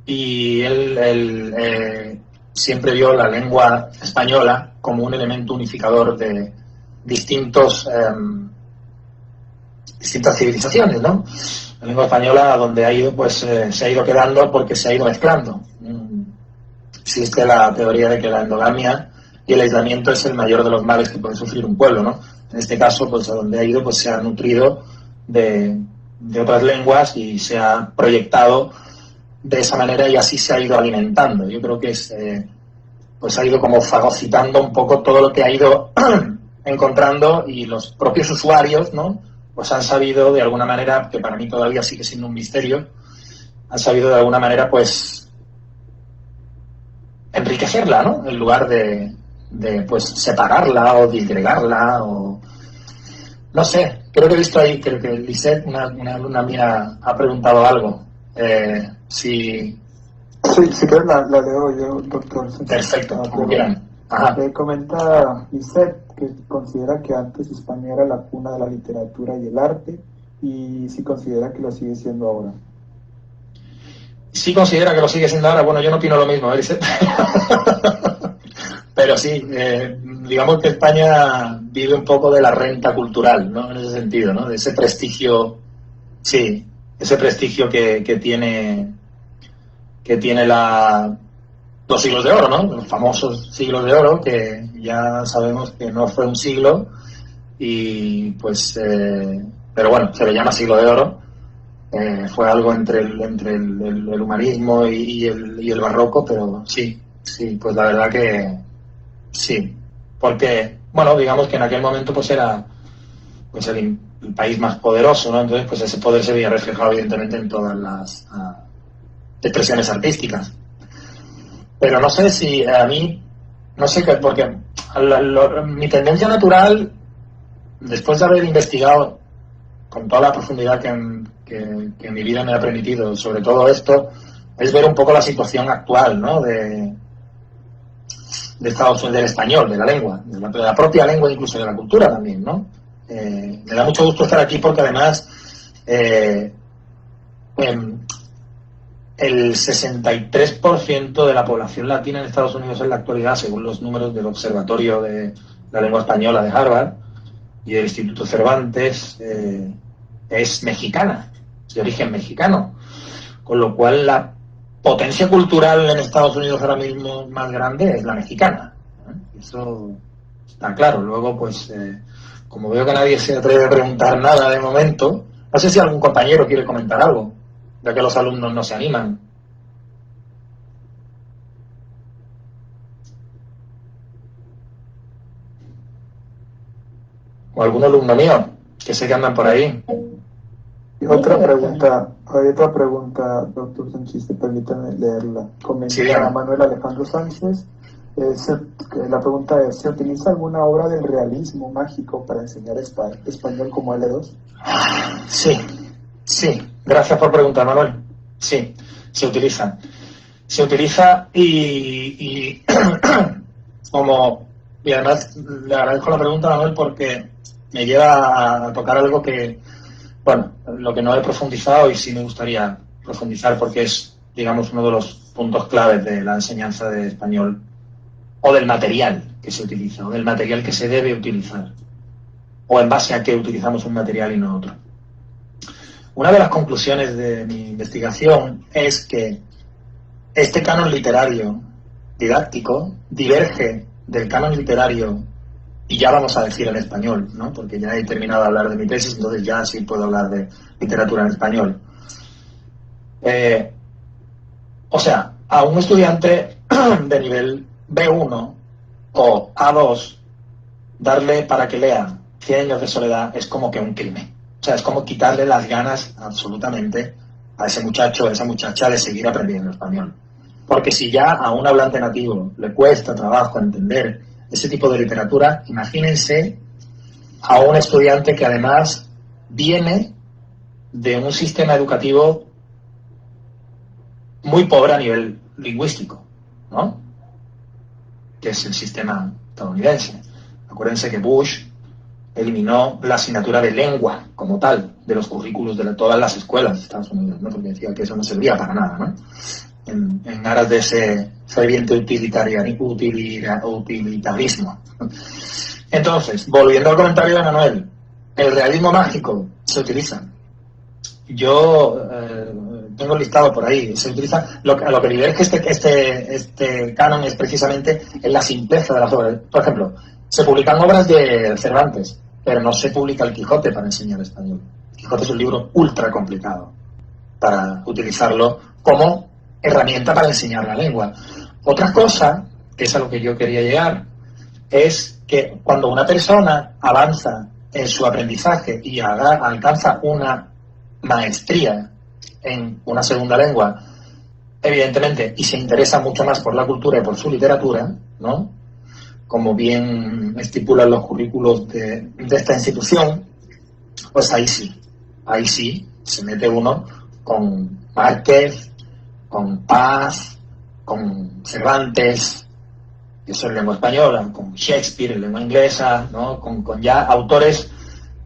Y él siempre vio la lengua española como un elemento unificador de distintas civilizaciones, ¿no? La lengua española, donde ha ido, pues se ha ido quedando porque se ha ido mezclando. Existe la teoría de que la endogamia y el aislamiento es el mayor de los males que puede sufrir un pueblo, ¿no? En este caso, pues a donde ha ido, pues se ha nutrido de otras lenguas y se ha proyectado de esa manera y así se ha ido alimentando. Yo creo que pues ha ido como fagocitando un poco todo lo que ha ido encontrando, y los propios usuarios, ¿no?, pues han sabido de alguna manera, que para mí todavía sigue siendo un misterio, han sabido de alguna manera pues enriquecerla, ¿no?, en lugar de pues separarla o disgregarla, o no sé, Creo que he visto ahí, creo que Lisette, una alumna mía, ha preguntado algo. Si... Sí, si quieres la leo yo, doctor. Perfecto, como quieran. Ajá. Comenta Lisette que considera que antes España era la cuna de la literatura y el arte, y si considera que lo sigue siendo ahora. Sí considera que lo sigue siendo ahora. Bueno, yo no opino lo mismo, Lisette. Pero sí, digamos que España vive un poco de la renta cultural, ¿no? En ese sentido, ¿no? De ese prestigio, sí, ese prestigio que tiene los siglos de oro, ¿no? Los famosos siglos de oro, que ya sabemos que no fue un siglo, y pues, pero bueno, se le llama siglo de oro. Fue algo entre el humanismo y el barroco, pero sí, pues la verdad que sí, porque, bueno, digamos que en aquel momento pues era pues el país más poderoso, ¿no? Entonces pues ese poder se veía reflejado evidentemente en todas las expresiones artísticas. Pero no sé si a mí, no sé qué, porque mi tendencia natural, después de haber investigado con toda la profundidad que en mi vida me ha permitido sobre todo esto, es ver un poco la situación actual, ¿no? de Estados Unidos, del español, de la lengua, de la propia lengua, incluso de la cultura también, ¿no? Me da mucho gusto estar aquí porque además el 63% de la población latina en Estados Unidos en la actualidad, según los números del Observatorio de la Lengua Española de Harvard y del Instituto Cervantes, es mexicana, es de origen mexicano, con lo cual la potencia cultural en Estados Unidos ahora mismo más grande es la mexicana. Eso está claro. Luego, pues, como veo que nadie se atreve a preguntar nada de momento, no sé si algún compañero quiere comentar algo, ya que los alumnos no se animan. O algún alumno mío, que sé que andan por ahí. Y hay otra pregunta, doctor Sanchiste, permítame leerla. Comenta Sí, Manuel Alejandro Sánchez. La pregunta es, ¿se utiliza alguna obra del realismo mágico para enseñar español como L2? Sí. Gracias por preguntar, Manuel. Sí, se utiliza. Se utiliza y como... Y además le agradezco la pregunta, Manuel, porque me lleva a tocar algo que, bueno, lo que no he profundizado y sí me gustaría profundizar porque es, digamos, uno de los puntos claves de la enseñanza de español o del material que se utiliza o del material que se debe utilizar o en base a qué utilizamos un material y no otro. Una de las conclusiones de mi investigación es que este canon literario didáctico diverge del canon literario, y ya vamos a decir en español, ¿no? Porque ya he terminado de hablar de mi tesis, entonces ya sí puedo hablar de literatura en español. O sea, a un estudiante de nivel B1 o A2, darle para que lea 100 años de soledad es como que un crimen. O sea, es como quitarle las ganas absolutamente a ese muchacho o a esa muchacha de seguir aprendiendo español. Porque si ya a un hablante nativo le cuesta trabajo entender ese tipo de literatura, imagínense a un estudiante que además viene de un sistema educativo muy pobre a nivel lingüístico, ¿no? Que es el sistema estadounidense. Acuérdense que Bush eliminó la asignatura de lengua como tal de los currículos de todas las escuelas de Estados Unidos, ¿no? Porque decía que eso no servía para nada, ¿no? En aras de ese ferviente utilitarismo. Entonces, volviendo al comentario de Manuel, el realismo mágico se utiliza. Yo tengo listado por ahí, se utiliza, a lo que diverge este canon es precisamente en la simpleza de las obras. Por ejemplo, se publican obras de Cervantes, pero no se publica el Quijote para enseñar español. El Quijote es un libro ultra complicado para utilizarlo como herramienta para enseñar la lengua. Otra cosa, que es a lo que yo quería llegar, es que cuando una persona avanza en su aprendizaje y alcanza una maestría en una segunda lengua, evidentemente, y se interesa mucho más por la cultura y por su literatura, ¿no? Como bien estipulan los currículos de esta institución, pues ahí sí, se mete uno con Márquez, con Paz, con Cervantes, eso en lengua española, con Shakespeare en lengua inglesa, ¿no? Con ya autores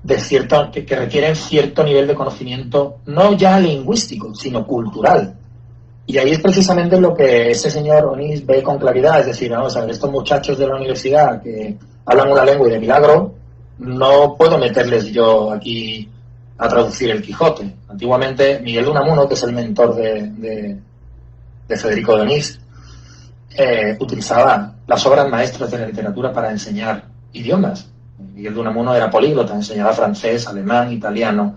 de cierto que requieren cierto nivel de conocimiento, no ya lingüístico, sino cultural. Y ahí es precisamente lo que ese señor Onís ve con claridad, es decir, vamos a ver, estos muchachos de la universidad que hablan una lengua y de milagro, no puedo meterles yo aquí a traducir el Quijote. Antiguamente, Miguel de Unamuno, que es el mentor de Federico de Onís, utilizaba las obras maestras de la literatura para enseñar idiomas. Miguel de Unamuno era políglota, enseñaba francés, alemán, italiano,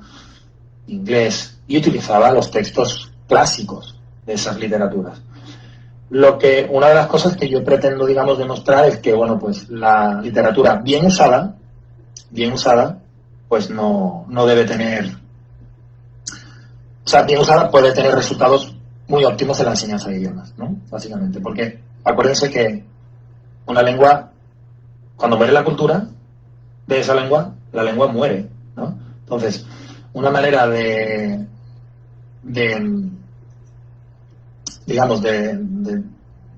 inglés, y utilizaba los textos clásicos de esas literaturas. Una de las cosas que yo pretendo, digamos, demostrar es que, bueno, pues la literatura bien usada, pues no debe tener, o sea, bien usada puede tener resultados muy óptimos en la enseñanza de idiomas, ¿no? Básicamente, porque acuérdense que una lengua, cuando muere la cultura de esa lengua, la lengua muere, ¿no? Entonces, una manera de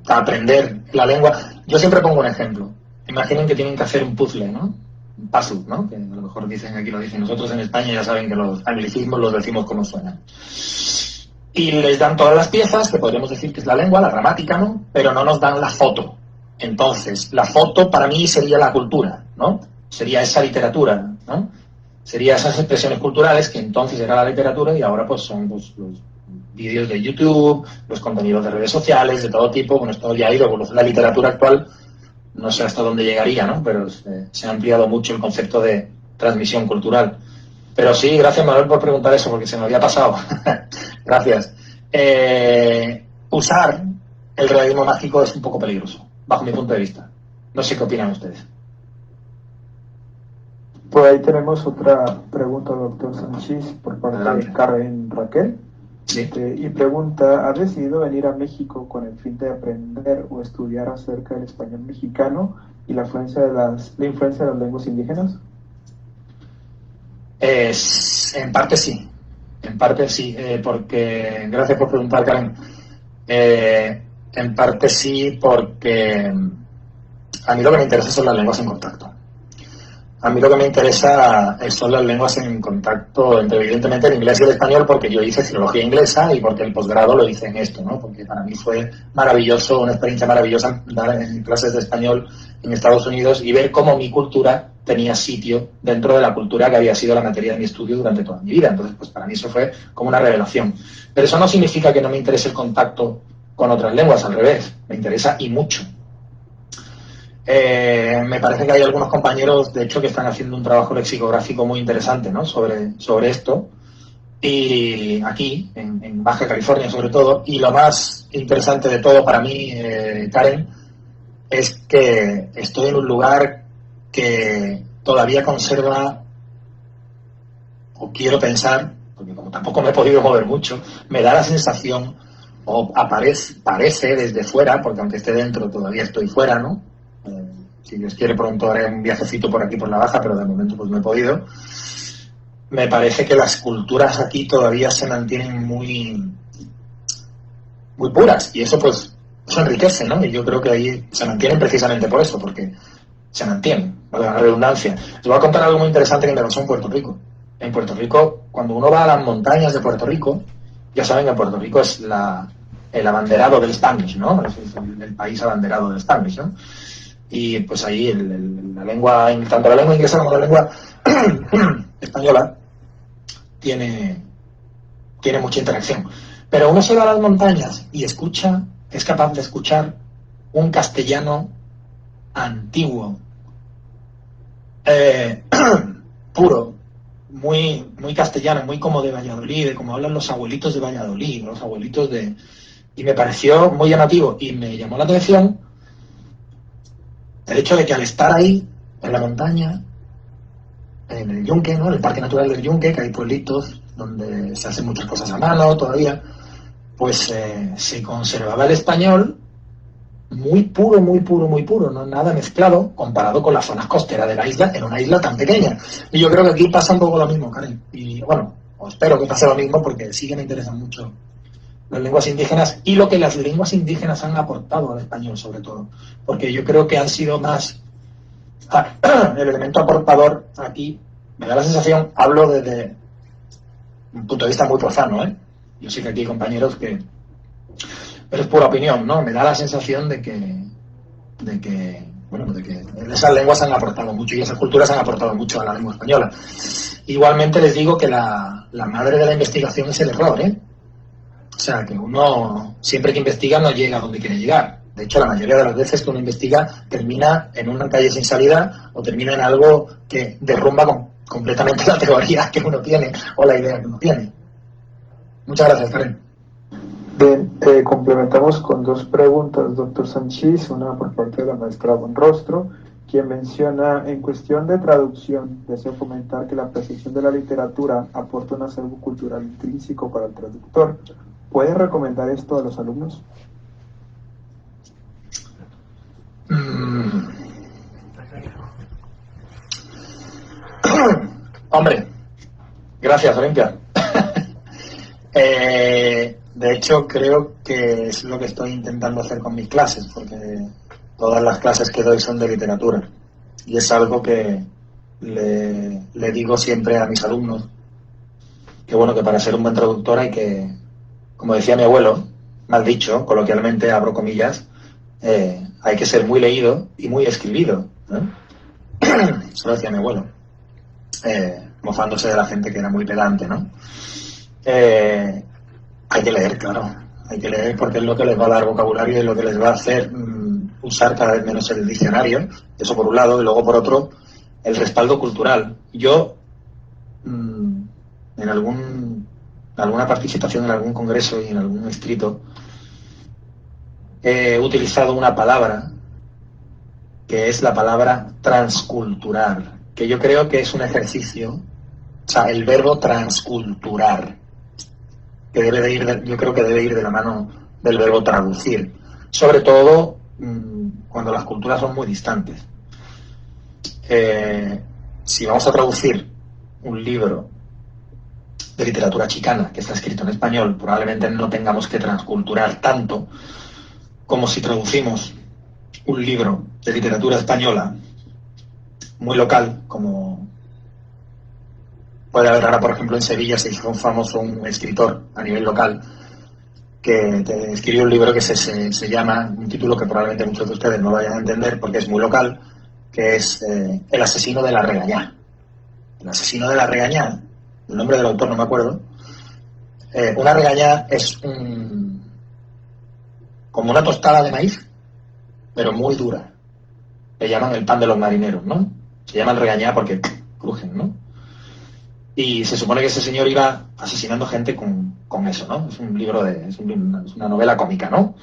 aprender la lengua, yo siempre pongo un ejemplo. Imaginen que tienen que hacer un puzzle, ¿no? Un puzzle, ¿no? Que a lo mejor dicen aquí, lo dicen nosotros en España, ya saben que los anglicismos los decimos como suenan. Y les dan todas las piezas, que podríamos decir que es la lengua, la gramática, ¿no? Pero no nos dan la foto. Entonces, la foto para mí sería la cultura, ¿no? Sería esa literatura, ¿no? Sería esas expresiones culturales que entonces era la literatura y ahora pues son los vídeos de YouTube, los contenidos de redes sociales, de todo tipo. Bueno, esto ya ha ido, la literatura actual no sé hasta dónde llegaría, ¿no? Pero se ha ampliado mucho el concepto de transmisión cultural. Pero sí, gracias Manuel por preguntar eso, porque se me había pasado. Gracias. Usar el realismo mágico es un poco peligroso, bajo mi punto de vista. No sé qué opinan ustedes. Por ahí tenemos otra pregunta, doctor Sanchís, por parte Adelante. de Karen Raquel. Sí. Y pregunta, ¿ha decidido venir a México con el fin de aprender o estudiar acerca del español mexicano y la influencia de las lenguas indígenas? En parte sí, porque, gracias por preguntar, Karen, en parte sí, porque a mí lo que me interesa son las lenguas en contacto. A mí lo que me interesa son las lenguas en contacto entre, evidentemente, el inglés y el español, porque yo hice filología inglesa y porque el posgrado lo hice en esto, ¿no? Porque para mí fue maravilloso, una experiencia maravillosa dar en clases de español en Estados Unidos y ver cómo mi cultura tenía sitio dentro de la cultura que había sido la materia de mi estudio durante toda mi vida. Entonces, pues para mí eso fue como una revelación. Pero eso no significa que no me interese el contacto con otras lenguas, al revés, me interesa y mucho. Me parece que hay algunos compañeros, de hecho, que están haciendo un trabajo lexicográfico muy interesante, ¿no? sobre esto, y aquí, en Baja California sobre todo, y lo más interesante de todo para mí, Karen, es que estoy en un lugar que todavía conserva, o quiero pensar, porque como tampoco me he podido mover mucho, me da la sensación, o parece desde fuera, porque aunque esté dentro todavía estoy fuera, ¿no? Si Dios quiere pronto haré un viajecito por aquí por la Baja, pero de momento pues no he podido. Me parece que las culturas aquí todavía se mantienen muy puras, y eso pues eso enriquece, ¿no? Y yo creo que ahí se mantienen precisamente por eso, porque se mantienen, ¿no? La redundancia. Les voy a contar algo muy interesante que me pasó en Puerto Rico. En Puerto Rico, cuando uno va a las montañas de Puerto Rico, ya saben que Puerto Rico es el abanderado del Spanglish, ¿no? Es el país abanderado del Spanglish, ¿no? Y pues ahí la lengua, tanto la lengua inglesa como la lengua española tiene mucha interacción. Pero uno se va a las montañas y es capaz de escuchar un castellano antiguo, puro, muy, muy castellano, muy como de Valladolid, de como hablan los abuelitos de Valladolid, y me pareció muy llamativo y me llamó la atención el hecho de que al estar ahí, en la montaña, en el Yunque, ¿no? En el Parque Natural del Yunque, que hay pueblitos donde se hacen muchas cosas a mano todavía, pues se conservaba el español muy puro, muy puro, muy puro, no nada mezclado comparado con las zonas costeras de la isla, en una isla tan pequeña. Y yo creo que aquí pasa un poco lo mismo, Karen. Y bueno, os espero que pase lo mismo porque sí que me interesan mucho las lenguas indígenas y lo que las lenguas indígenas han aportado al español, sobre todo. Porque yo creo que han sido más el elemento aportador aquí. Me da la sensación, hablo desde un punto de vista muy profano, ¿eh? Yo sé que aquí hay compañeros que... Pero es pura opinión, ¿no? Me da la sensación de que esas lenguas han aportado mucho y esas culturas han aportado mucho a la lengua española. Igualmente les digo que la madre de la investigación es el error, ¿eh? O sea, que uno, siempre que investiga, no llega a donde quiere llegar. De hecho, la mayoría de las veces que uno investiga termina en una calle sin salida o termina en algo que derrumba completamente la teoría que uno tiene o la idea que uno tiene. Muchas gracias, Karen. Bien, complementamos con dos preguntas, doctor Sanchís, una por parte de la maestra Bonrostro, quien menciona, en cuestión de traducción, deseo comentar que la apreciación de la literatura aporta un acervo cultural intrínseco para el traductor. ¿Puede recomendar esto a los alumnos? Hombre, gracias, Olimpia. De hecho, creo que es lo que estoy intentando hacer con mis clases, porque todas las clases que doy son de literatura. Y es algo que le digo siempre a mis alumnos, que bueno, que para ser un buen traductor hay que, como decía mi abuelo, mal dicho, coloquialmente, abro comillas, hay que ser muy leído y muy escribido, ¿no? Eso lo decía mi abuelo, mofándose de la gente que era muy pedante, ¿no? Hay que leer, claro, hay que leer porque es lo que les va a dar vocabulario y es lo que les va a hacer usar cada vez menos el diccionario, eso por un lado, y luego por otro, el respaldo cultural. Yo, en alguna participación en algún congreso y en algún escrito, he utilizado una palabra que es la palabra transcultural, que yo creo que es un ejercicio, o sea, el verbo transculturar, que yo creo que debe ir de la mano del verbo traducir, sobre todo cuando las culturas son muy distantes. Si vamos a traducir un libro de literatura chicana que está escrito en español, probablemente no tengamos que transculturar tanto como si traducimos un libro de literatura española muy local, como puede haber ahora, por ejemplo, en Sevilla se hizo famoso un escritor a nivel local que escribió un libro que se llama, un título que probablemente muchos de ustedes no vayan a entender porque es muy local, que es El asesino de la regañá. El asesino de la regañá, el nombre del autor no me acuerdo. Una regañá es como una tostada de maíz, pero muy dura. Le llaman el pan de los marineros, ¿no? Se llaman regañá porque crujen, ¿no? Y se supone que ese señor iba asesinando gente con eso, ¿no? Es un libro es una novela cómica, ¿no?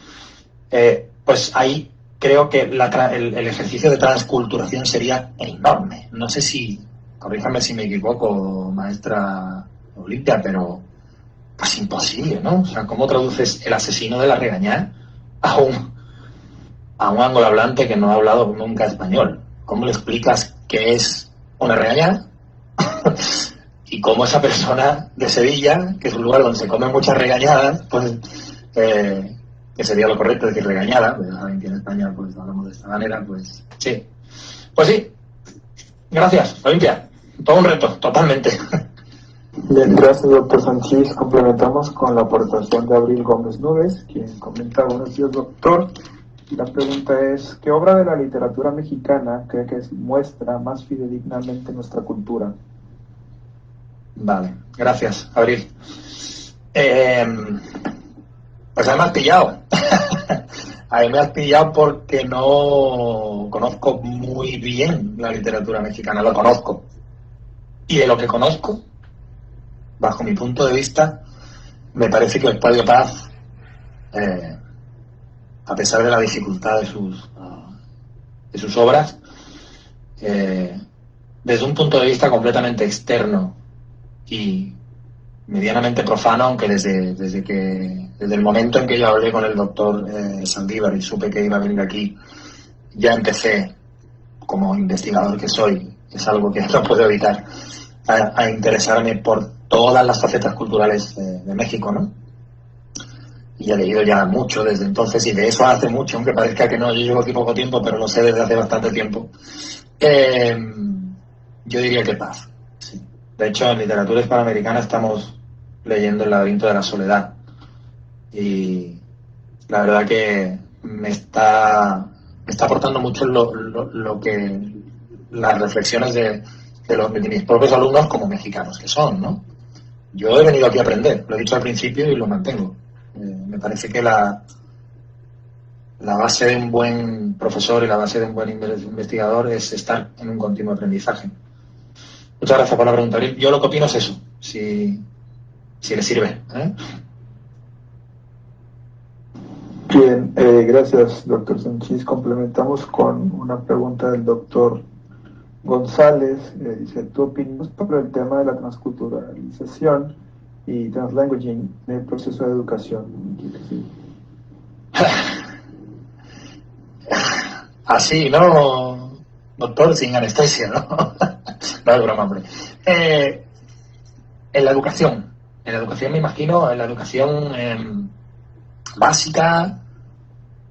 Pues ahí creo que el ejercicio de transculturación sería enorme. No sé si, corríjame si me equivoco, maestra Olimpia, pero casi imposible, ¿no? O sea, ¿cómo traduces el asesino de la regañá a un anglohablante que no ha hablado nunca español? ¿Cómo le explicas qué es una regañá? Y cómo esa persona de Sevilla, que es un lugar donde se comen muchas regañadas, pues que sería lo correcto decir regañada, pues ya saben que en España pues hablamos de esta manera, pues sí. Pues sí, gracias, Olimpia. Todo un reto, totalmente. Bien, gracias, doctor Sanchís. Complementamos con la aportación de Abril Gómez Nubes, quien comenta: buenos días, doctor. Y la pregunta es, ¿qué obra de la literatura mexicana cree que muestra más fidedignamente nuestra cultura? Vale, gracias, Abril. Pues ahí me has pillado. Ahí me has pillado porque no conozco muy bien la literatura mexicana, lo conozco. Y de lo que conozco, bajo mi punto de vista, me parece que Octavio Paz, a pesar de la dificultad de sus obras, desde un punto de vista completamente externo y medianamente profano, aunque desde el momento en que yo hablé con el doctor Saldívar y supe que iba a venir aquí, ya empecé, como investigador que soy, es algo que no puedo evitar, a interesarme por todas las facetas culturales de México, ¿no? Y he leído ya mucho desde entonces, y de eso hace mucho, aunque parezca que no, yo llevo aquí poco tiempo, pero lo sé desde hace bastante tiempo. Yo diría que paz, sí. De hecho, en literatura hispanoamericana estamos leyendo El laberinto de la soledad, y la verdad que me está aportando mucho lo que las reflexiones de mis propios alumnos como mexicanos que son, ¿no? Yo he venido aquí a aprender, lo he dicho al principio y lo mantengo. Me parece que la base de un buen profesor y la base de un buen investigador es estar en un continuo aprendizaje. Muchas gracias por la pregunta, Abril. Yo lo que opino es eso, si le sirve, ¿eh? Bien, gracias, doctor Sanchís. Complementamos con una pregunta del doctor González. Dice, ¿tu opinión sobre el tema de la transculturalización y translanguaging en el proceso de educación? Sí. Así, ¿no, doctor? Sin anestesia, ¿no? No es broma, hombre. En la educación me imagino, en la educación básica,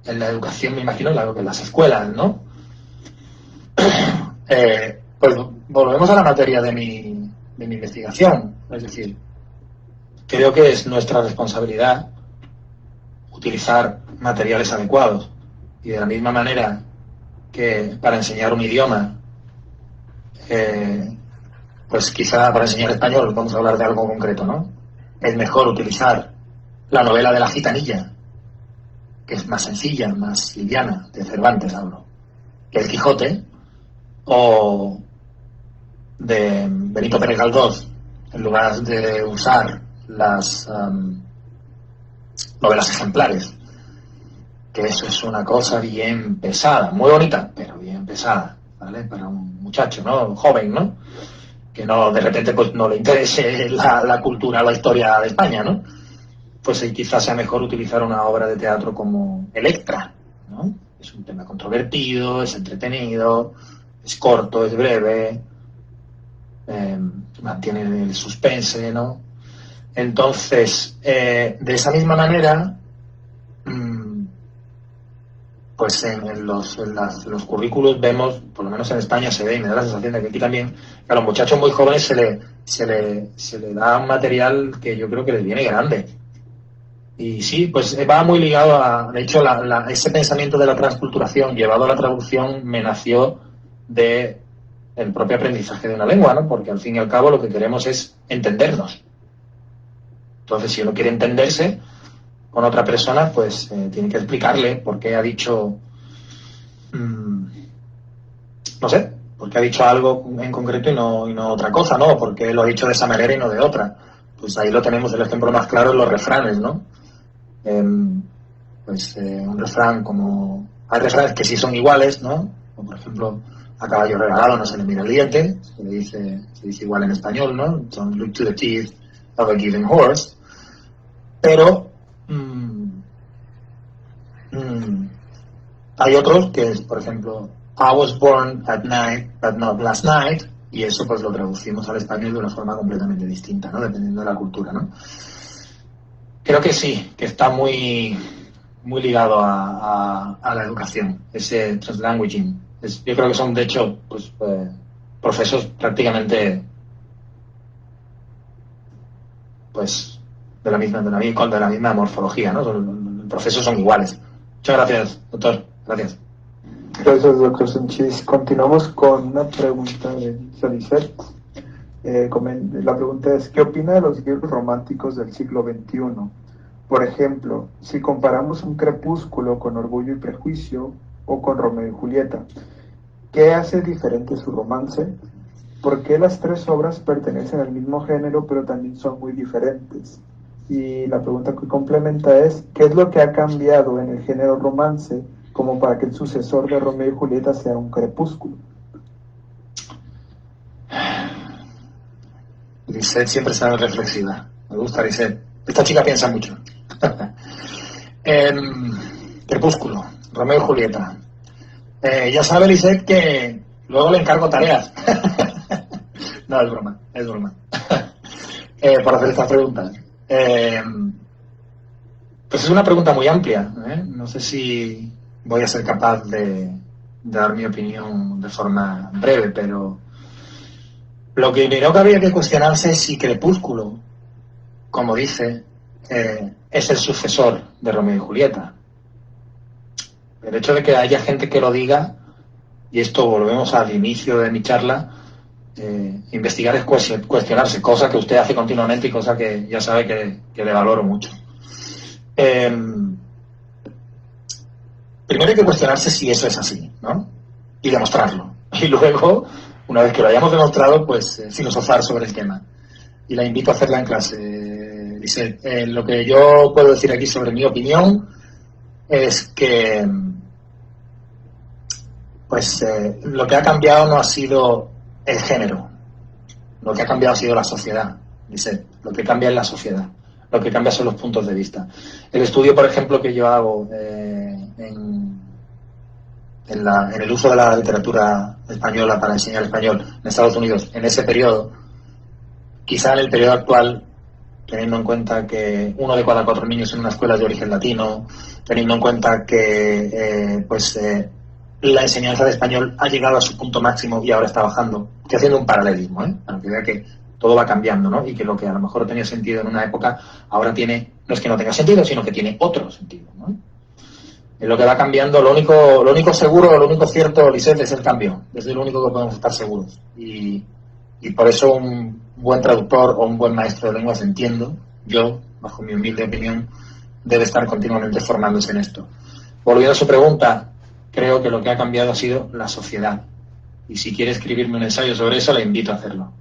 en la educación me imagino en las escuelas, ¿no? Pues volvemos a la materia de mi investigación, es decir, creo que es nuestra responsabilidad utilizar materiales adecuados, y de la misma manera que para enseñar un idioma, pues quizá para enseñar español, vamos a hablar de algo concreto, ¿no? Es mejor utilizar la novela de la gitanilla, que es más sencilla, más liviana, de Cervantes hablo, que el Quijote, o de Benito Pérez Galdós, en lugar de usar las novelas ejemplares, que eso es una cosa bien pesada, muy bonita, pero bien pesada, ¿vale? Para un muchacho, ¿no? Joven, ¿no? Que no, de repente, pues no le interese la cultura, la historia de España, ¿no? Pues quizás sea mejor utilizar una obra de teatro como Electra, ¿no? Es un tema controvertido, es entretenido, es corto, es breve, mantiene el suspense, ¿no? Entonces, de esa misma manera, pues en los currículos vemos, por lo menos en España se ve, y me da la sensación de que aquí también, que a los muchachos muy jóvenes se le da un material que yo creo que les viene grande. Y sí, pues va muy ligado a, de hecho, ese pensamiento de la transculturación llevado a la traducción me nació de el propio aprendizaje de una lengua, ¿no? Porque al fin y al cabo lo que queremos es entendernos. Entonces, si uno quiere entenderse con otra persona, pues tiene que explicarle por qué ha dicho, no sé, por qué ha dicho algo en concreto y no otra cosa, ¿no? Por qué lo ha dicho de esa manera y no de otra. Pues ahí lo tenemos, el ejemplo más claro en los refranes, ¿no? Un refrán como... Hay refranes que sí son iguales, ¿no? Como por ejemplo, a caballo regalado no se le mira el diente, se dice igual en español, ¿no? Don't look to the teeth of a given horse. Pero hay otros que es, por ejemplo, I was born at night, but not last night, y eso pues lo traducimos al español de una forma completamente distinta, ¿no? Dependiendo de la cultura, ¿no? Creo que sí, que está muy ligado a la educación, ese translanguaging. Yo creo que son, de hecho, pues procesos prácticamente pues de la misma morfología, ¿no? Los procesos son iguales. Muchas gracias, doctor. Gracias. Gracias, doctor Sanchís. Continuamos con una pregunta de Salicet. La pregunta es, ¿qué opina de los libros románticos del siglo XXI? Por ejemplo, si comparamos un Crepúsculo con Orgullo y Prejuicio o con Romeo y Julieta, ¿qué hace diferente su romance? ¿Por qué las tres obras pertenecen al mismo género pero también son muy diferentes? Y la pregunta que complementa es, ¿qué es lo que ha cambiado en el género romance como para que el sucesor de Romeo y Julieta sea un Crepúsculo? Lisette siempre será reflexiva. Me gusta, dice. Esta chica piensa mucho. Crepúsculo, Romeo y Julieta. Ya sabe, Lisette, que luego le encargo tareas. No, es broma, es broma. Por hacer estas preguntas. Pues es una pregunta muy amplia, ¿eh? No sé si voy a ser capaz de dar mi opinión de forma breve, pero lo que creo que habría que cuestionarse es si Crepúsculo, como dice, es el sucesor de Romeo y Julieta. El hecho de que haya gente que lo diga, y esto volvemos al inicio de mi charla, investigar es cuestionarse, cosa que usted hace continuamente y cosa que ya sabe que le valoro mucho. Primero hay que cuestionarse si eso es así, ¿no? Y demostrarlo. Y luego, una vez que lo hayamos demostrado, pues filosofar sobre el tema. Y la invito a hacerla en clase. Dice, lo que yo puedo decir aquí sobre mi opinión es que pues lo que ha cambiado no ha sido el género, lo que ha cambiado ha sido la sociedad. Dice, lo que cambia es la sociedad, lo que cambia son los puntos de vista. El estudio, por ejemplo, que yo hago en el uso de la literatura española para enseñar español en Estados Unidos, en ese periodo, quizá en el periodo actual, teniendo en cuenta que 1 de cada 4 niños en una escuela es de origen latino, teniendo en cuenta que la enseñanza de español ha llegado a su punto máximo y ahora está bajando. Estoy haciendo un paralelismo, para que vea que todo va cambiando, ¿no? Y que lo que a lo mejor tenía sentido en una época, ahora tiene, no es que no tenga sentido, sino que tiene otro sentido, ¿no? En lo que va cambiando, lo único seguro, lo único cierto, Lisette, es el cambio. Es lo único que podemos estar seguros. Y por eso un buen traductor o un buen maestro de lenguas, entiendo, yo, bajo mi humilde opinión, debe estar continuamente formándose en esto. Volviendo a su pregunta, creo que lo que ha cambiado ha sido la sociedad. Y si quiere escribirme un ensayo sobre eso, le invito a hacerlo.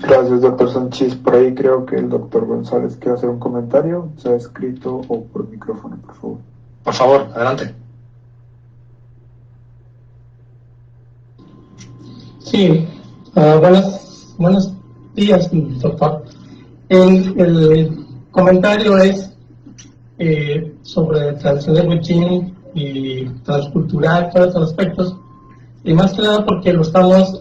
Gracias, doctor Sanchís. Por ahí creo que el doctor González quiere hacer un comentario, sea escrito o por micrófono, por favor. Por favor, adelante. Sí, buenos días, doctor. El comentario es sobre tradición de Huichín y transcultural, todos estos aspectos, y más que nada porque lo estamos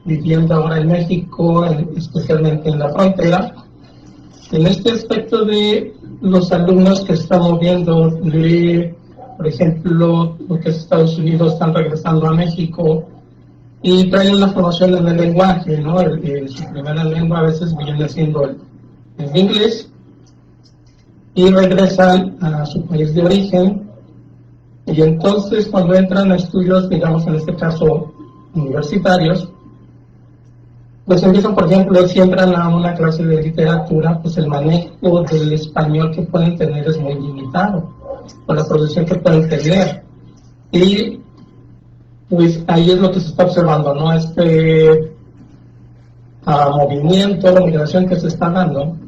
viviendo ahora en México, especialmente en la frontera. En este aspecto de los alumnos que estamos viendo, por ejemplo, lo que es Estados Unidos, están regresando a México y traen una formación en el lenguaje, ¿no? Su primera lengua a veces viene siendo el inglés, y regresan a su país de origen, y entonces cuando entran a estudios, digamos en este caso universitarios, pues empiezan, por ejemplo, si entran a una clase de literatura, pues el manejo del español que pueden tener es muy limitado, por la producción que pueden tener, y pues ahí es lo que se está observando, ¿no? Movimiento, la migración que se está dando,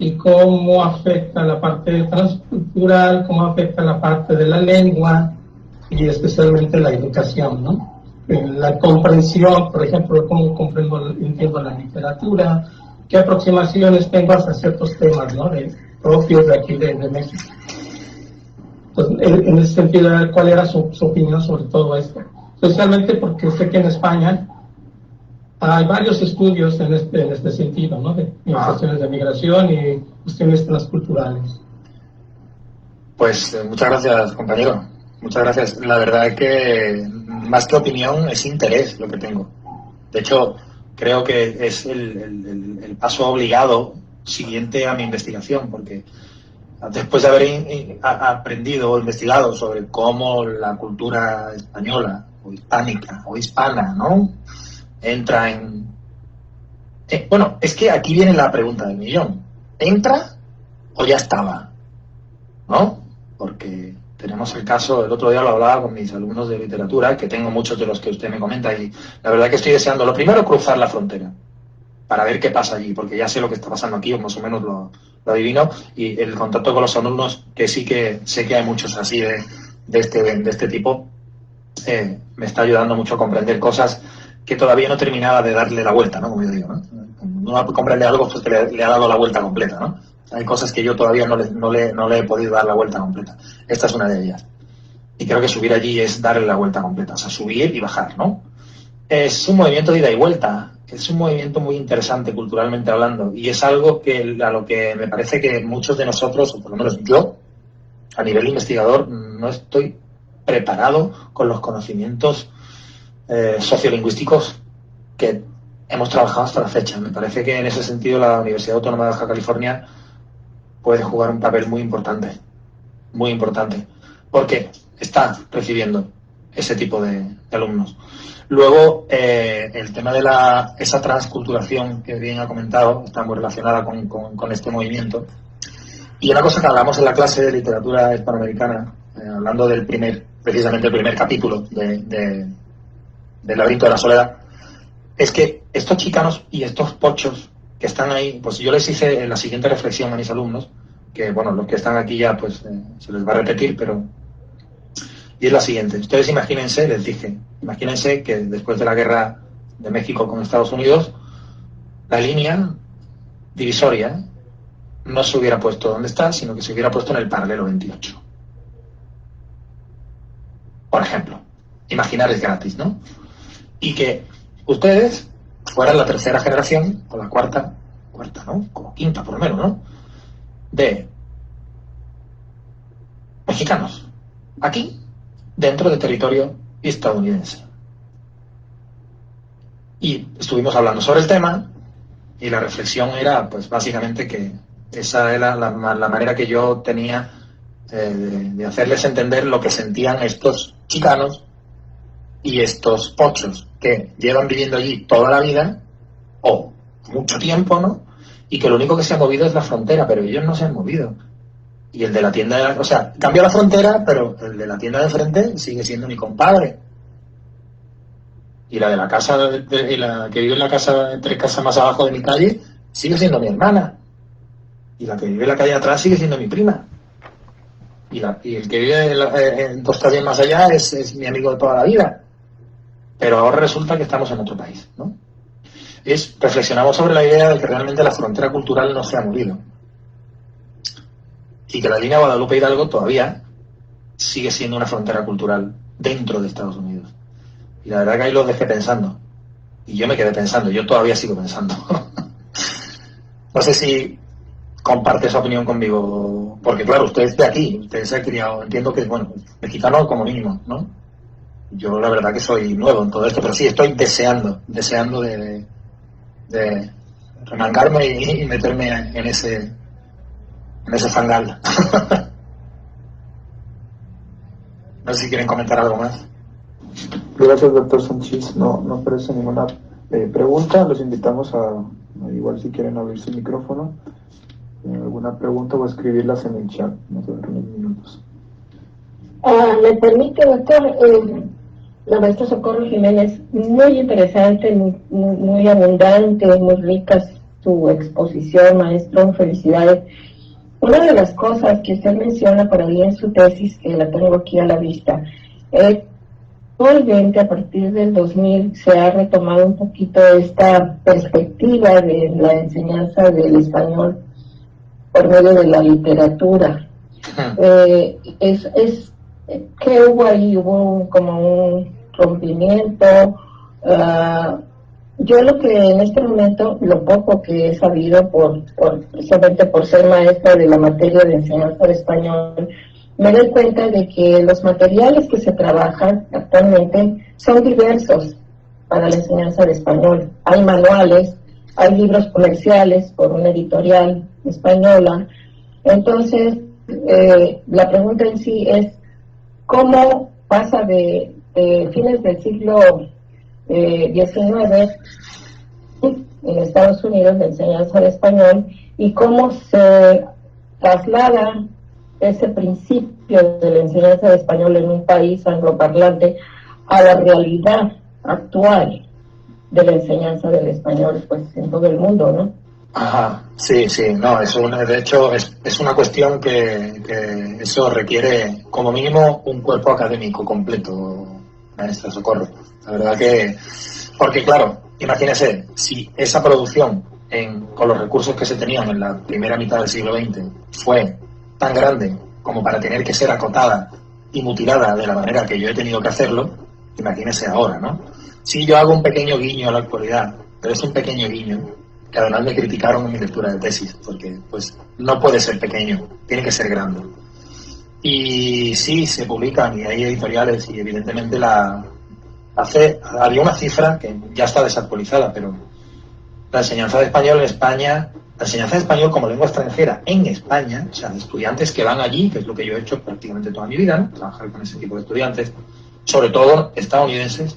y cómo afecta la parte transcultural, cómo afecta la parte de la lengua, y especialmente la educación, ¿no? La comprensión, por ejemplo, cómo entiendo la literatura, qué aproximaciones tengo hacia ciertos temas, ¿no? Propios de aquí de México. Entonces, en ese sentido, ¿cuál era su opinión sobre todo esto? Especialmente porque sé que en España hay varios estudios en este sentido, ¿no? De cuestiones de migración y cuestiones transculturales. Pues muchas gracias, compañero. Muchas gracias. La verdad es que más que opinión es interés lo que tengo. De hecho, creo que es el paso obligado siguiente a mi investigación, porque después de haber aprendido o investigado sobre cómo la cultura española o hispánica o hispana, ¿no?, entra en... bueno, es que aquí viene la pregunta del millón. ¿Entra o ya estaba? ¿No? Porque tenemos el caso, el otro día lo hablaba con mis alumnos de literatura, que tengo muchos de los que usted me comenta, y la verdad que estoy deseando, lo primero, cruzar la frontera, para ver qué pasa allí, porque ya sé lo que está pasando aquí, o más o menos lo adivino, y el contacto con los alumnos, que sí que sé que hay muchos así de este tipo, me está ayudando mucho a comprender cosas que todavía no terminaba de darle la vuelta, ¿no? Como yo digo, ¿no? cuando uno comprende algo, pues que le ha dado la vuelta completa, ¿no? Hay cosas que yo todavía no le he podido dar la vuelta completa. Esta es una de ellas. Y creo que subir allí es darle la vuelta completa, o sea, subir y bajar, ¿no? Es un movimiento de ida y vuelta, es un movimiento muy interesante culturalmente hablando, y es algo a lo que me parece que muchos de nosotros, o por lo menos yo, a nivel investigador, no estoy preparado con los conocimientos sociolingüísticos que hemos trabajado hasta la fecha. Me parece que en ese sentido la Universidad Autónoma de Baja California puede jugar un papel muy importante, porque está recibiendo ese tipo de alumnos. Luego, el tema de esa transculturación que bien ha comentado está muy relacionada con este movimiento. Y una cosa que hablamos en la clase de literatura hispanoamericana, hablando precisamente el primer capítulo del Laberinto de la Soledad, es que estos chicanos y estos pochos que están ahí, pues yo les hice la siguiente reflexión a mis alumnos, que bueno, los que están aquí ya pues se les va a repetir, pero... Y es la siguiente. Ustedes imagínense, les dije, imagínense que después de la guerra de México con Estados Unidos, la línea divisoria no se hubiera puesto donde está, sino que se hubiera puesto en el paralelo 28. Por ejemplo, imaginar es gratis, ¿no? Y que ustedes fueran la tercera generación, o la cuarta, ¿no? Como quinta por lo menos, ¿no? De mexicanos. Aquí, dentro de territorio estadounidense. Y estuvimos hablando sobre el tema y la reflexión era, pues básicamente que esa era la manera que yo tenía de hacerles entender lo que sentían estos chicanos y estos pochos que llevan viviendo allí toda la vida o mucho tiempo, ¿no? Y que lo único que se ha movido es la frontera, pero ellos no se han movido. Y el de la tienda, o sea, cambia la frontera, pero el de la tienda de frente sigue siendo mi compadre. Y la de la casa, y la que vive en la casa, 3 casas más abajo de mi calle, sigue siendo mi hermana. Y la que vive en la calle de atrás sigue siendo mi prima. Y el que vive en 2 calles más allá es mi amigo de toda la vida. Pero ahora resulta que estamos en otro país, ¿no? Reflexionamos sobre la idea de que realmente la frontera cultural no se ha movido. Y que la línea Guadalupe Hidalgo todavía sigue siendo una frontera cultural dentro de Estados Unidos. Y la verdad que ahí lo dejé pensando. Y yo me quedé pensando, yo todavía sigo pensando. No sé si comparte esa opinión conmigo, porque claro, usted es de aquí, usted se ha criado, entiendo que, bueno, mexicano como mínimo, ¿no? Yo la verdad que soy nuevo en todo esto, pero sí estoy deseando de remangarme y meterme en ese fangal. No sé si quieren comentar algo más. Gracias, doctor Sanchís. No aparece ninguna pregunta. Los invitamos igual si quieren abrir su micrófono, alguna pregunta o escribirlas en el chat. Nos dan unos minutos. ¿Me permite, doctor? La maestra Socorro Jiménez, muy interesante, muy abundante, muy rica su exposición, maestro. Felicidades. Una de las cosas que usted menciona por ahí en su tesis, que la tengo aquí a la vista, es actualmente a partir del 2000 se ha retomado un poquito esta perspectiva de la enseñanza del español por medio de la literatura. ¿Qué hubo ahí? Hubo como un rompimiento. Yo lo que en este momento, lo poco que he sabido, precisamente por ser maestra de la materia de enseñanza de español, me doy cuenta de que los materiales que se trabajan actualmente son diversos para la enseñanza de español. Hay manuales, hay libros comerciales por una editorial española. Entonces, la pregunta en sí es, ¿cómo pasa de fines del siglo XIX en Estados Unidos de enseñanza de español y cómo se traslada ese principio de la enseñanza de español en un país angloparlante a la realidad actual de la enseñanza del español pues en todo el mundo, ¿no? Ajá, sí, no, de hecho es una cuestión que eso requiere como mínimo un cuerpo académico completo, maestra Socorro. La verdad que, porque claro, imagínese, si esa producción con los recursos que se tenían en la primera mitad del siglo XX fue tan grande como para tener que ser acotada y mutilada de la manera que yo he tenido que hacerlo, imagínese ahora, ¿no? Sí, yo hago un pequeño guiño a la actualidad, pero es un pequeño guiño que además me criticaron en mi lectura de tesis, porque pues no puede ser pequeño, tiene que ser grande. Y sí, se publican y hay editoriales y evidentemente había una cifra que ya está desactualizada, pero la enseñanza de español en España, la enseñanza de español como lengua extranjera en España, o sea, estudiantes que van allí, que es lo que yo he hecho prácticamente toda mi vida, ¿no? Trabajar con ese tipo de estudiantes, sobre todo estadounidenses,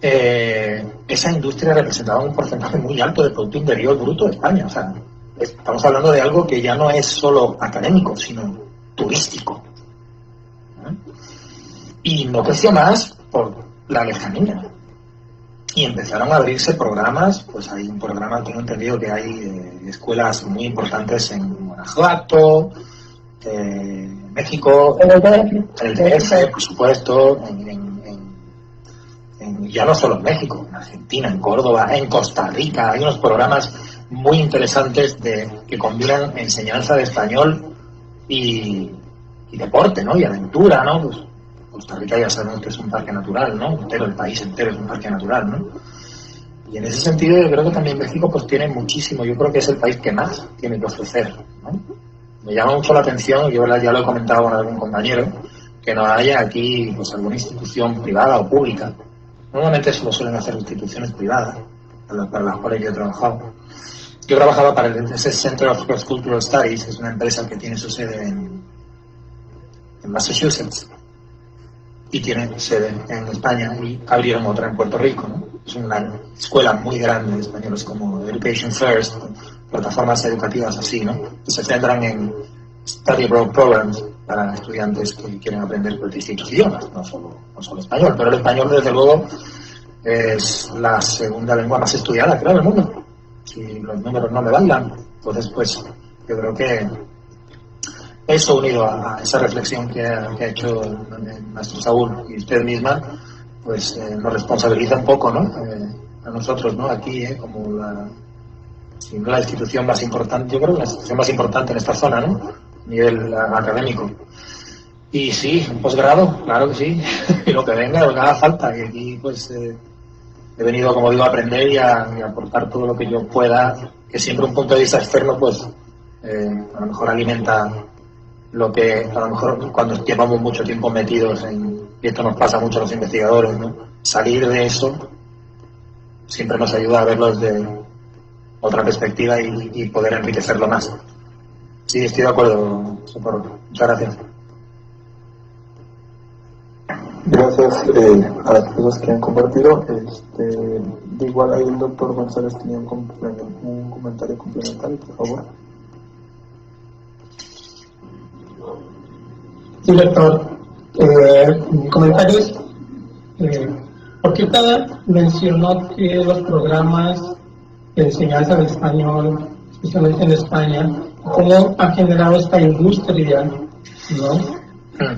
esa industria representaba un porcentaje muy alto del Producto Interior Bruto de España. O sea, estamos hablando de algo que ya no es solo académico, sino turístico. Y no creció más por la lejanía. Y empezaron a abrirse programas, pues hay un programa, tengo entendido que hay escuelas muy importantes en Guanajuato, México, en el DF, por supuesto, ya no solo en México, en Argentina, en Córdoba, en Costa Rica, hay unos programas muy interesantes que combinan enseñanza de español y deporte, ¿no? Y aventura, ¿no? Pues Costa Rica ya sabemos que es un parque natural, ¿no? Entero, el país entero es un parque natural, ¿no? Y en ese sentido yo creo que también México pues tiene muchísimo, yo creo que es el país que más tiene que ofrecer, ¿no? Me llama mucho la atención, yo ya lo he comentado con algún compañero, que no haya aquí pues alguna institución privada o pública. Normalmente eso lo suelen hacer instituciones privadas, para las cuales yo he trabajado. Yo trabajaba para el Center of Cross Cultural Studies, es una empresa que tiene su sede en Massachusetts y tiene sede en España, y abrieron otra en Puerto Rico, ¿no? Es una escuela muy grande de españoles como Education First, plataformas educativas así, ¿no? Que se centran en Study Abroad Programs para estudiantes que quieren aprender por distintos idiomas, no solo español, pero el español desde luego es la segunda lengua más estudiada, creo, del mundo. Si los números no me bailan, entonces pues yo creo que eso, unido a esa reflexión que ha hecho el maestro Saúl y usted misma, pues nos responsabiliza un poco, ¿no? A nosotros, ¿no? Aquí, como si no la institución más importante, yo creo que la institución más importante en esta zona, ¿no? A nivel académico. Y sí, un posgrado, claro que sí, y lo que venga, lo que haga falta. Y aquí, pues, he venido, como digo, a aprender y a aportar todo lo que yo pueda, que siempre un punto de vista externo, pues, a lo mejor alimenta lo que, a lo mejor, cuando llevamos mucho tiempo metidos y esto nos pasa mucho a los investigadores, ¿no? Salir de eso siempre nos ayuda a verlo desde otra perspectiva y poder enriquecerlo más. Sí, estoy de acuerdo, Socorro. Muchas gracias. Gracias a las personas que han compartido. De igual ahí el doctor González tenía un comentario complementario, por favor. Sí, doctor. Mi comentario es, porque usted mencionó que los programas de enseñanza de español, especialmente en España, cómo ha generado esta industria, ¿no?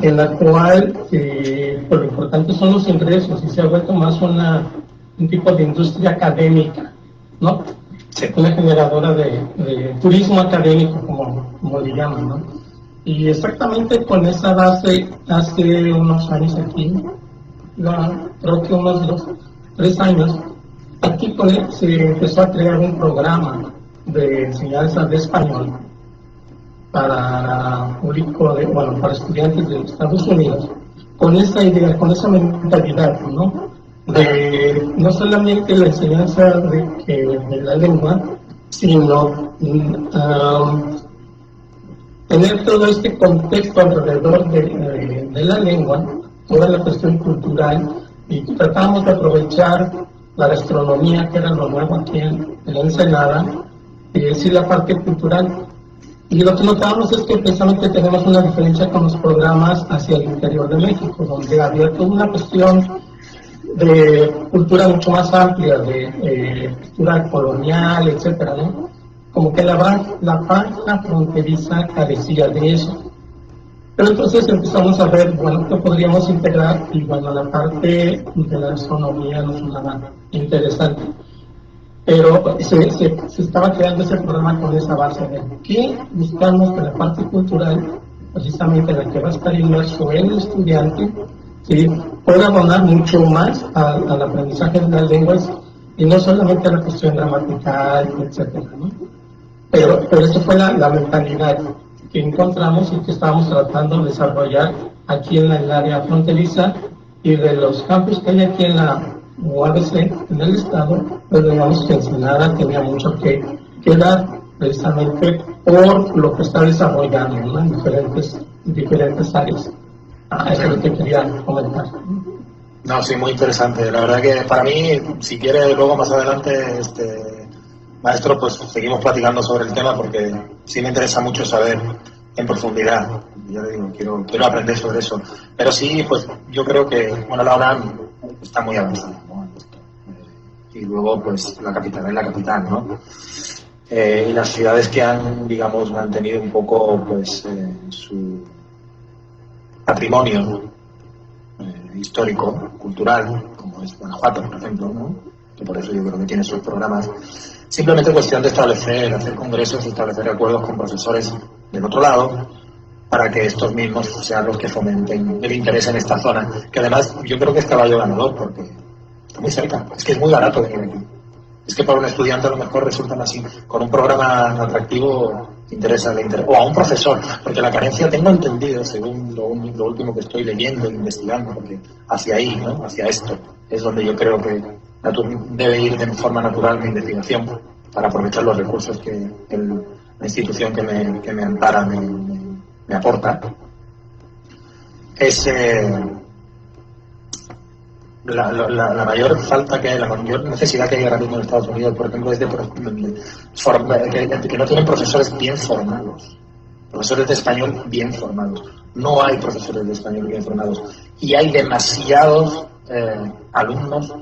En la cual pues lo importante son los ingresos y se ha vuelto más un tipo de industria académica, ¿no? Sí. Una generadora de turismo académico, como le llaman, ¿no? Y exactamente con esa base, hace unos años aquí, creo que unos 3 años, aquí se empezó a crear un programa de enseñanza de español para público, para estudiantes de Estados Unidos, con esa idea, con esa mentalidad, ¿no? De no solamente la enseñanza de la lengua, sino tener todo este contexto alrededor de la lengua, toda la cuestión cultural, y tratamos de aprovechar la gastronomía, que era lo nuevo aquí en la Ensenada, y decir la parte cultural. Y lo que notamos es que precisamente tenemos una diferencia con los programas hacia el interior de México, donde había toda una cuestión de cultura mucho más amplia, de cultura colonial, etcétera, ¿no? Como que la franja fronteriza carecía de eso. Pero entonces empezamos a ver, que podríamos integrar, y la parte de la gastronomía nos sonaba interesante. pero se estaba creando ese programa con esa base de que buscamos que la parte cultural, precisamente la que va a estar inmerso el estudiante, ¿sí?, pueda abonar mucho más al aprendizaje de las lenguas y no solamente a la cuestión gramatical, etcétera, ¿no? Pero esa fue la mentalidad que encontramos y que estábamos tratando de desarrollar aquí en el área fronteriza, y de los campus que hay aquí en la UABC, en el estado, pues digamos que Ensenada tenía mucho que dar precisamente por lo que está desarrollando, ¿no?, en diferentes áreas. Eso es lo que quería comentar. No, sí, muy interesante. La verdad que para mí, si quiere luego más adelante, maestro, pues seguimos platicando sobre el tema, porque sí me interesa mucho saber en profundidad. Ya le digo, quiero aprender sobre eso. Pero sí, pues yo creo que, bueno, la UNAM está muy avanzada, ¿no? Y luego, pues la capital es la capital, ¿no? Y las ciudades que han, digamos, mantenido un poco, pues, su patrimonio histórico, cultural, como es Guanajuato, por ejemplo, ¿no?, que por eso yo creo que tiene sus programas. Simplemente cuestión de hacer congresos, establecer acuerdos con profesores del otro lado, para que estos mismos sean los que fomenten el interés en esta zona, que además yo creo que es caballo ganador, porque está muy cerca, es que es muy barato venir aquí. Es que para un estudiante a lo mejor resultan así, con un programa atractivo o a un profesor, porque la carencia, tengo entendido, según lo último que estoy leyendo e investigando, porque hacia ahí, ¿no?, hacia esto, es donde yo creo que debe ir de forma natural mi investigación, para aprovechar los recursos que la institución que me ampara me aporta. Es la mayor falta que hay, la mayor necesidad que hay ahora mismo en Estados Unidos, por ejemplo, es que no tienen profesores bien formados, profesores de español bien formados. No hay profesores de español bien formados, y hay demasiados alumnos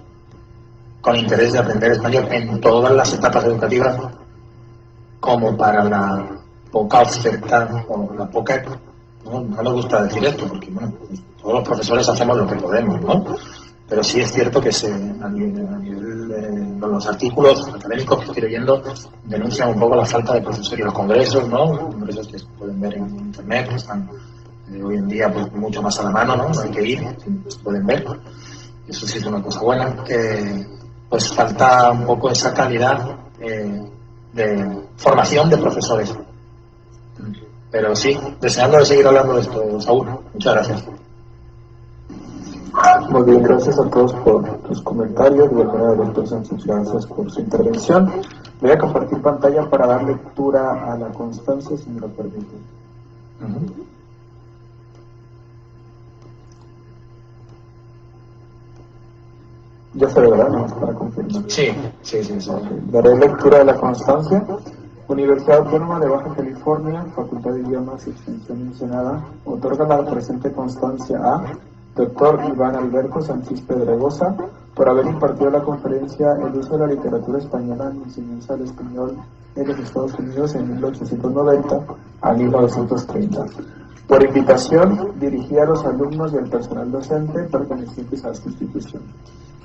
con interés de aprender español en todas las etapas educativas, como para la poca oferta o la poca... No me gusta decir esto, porque bueno, todos los profesores hacemos lo que podemos, ¿no? Pero sí es cierto que a nivel los artículos académicos que estoy leyendo denuncian un poco la falta de profesores, y los congresos, ¿no? Congresos que se pueden ver en internet, que están hoy en día pues mucho más a la mano, ¿no? No hay que ir, se pueden ver. Eso sí es una cosa buena. Pues falta un poco esa calidad de formación de profesores. Pero sí, deseando de seguir hablando de esto, Saúl. Muchas gracias. Muy bien, gracias a todos por tus comentarios. De manera, doctor Sánchez, gracias por su intervención. Voy a compartir pantalla para dar lectura a la constancia, si me lo permite. Ya se ve, ¿verdad? No, para confirmar. Sí. Okay. Daré lectura de la constancia. Universidad Autónoma de Baja California, Facultad de Idiomas y Extensión Ensenada, otorga la presente constancia a Dr. Iván Alberto Sanchís Pedregosa por haber impartido la conferencia El uso de la literatura española en enseñanza del español en los Estados Unidos en 1890 a 1930. Por invitación dirigida a los alumnos y al personal docente pertenecientes a esta institución.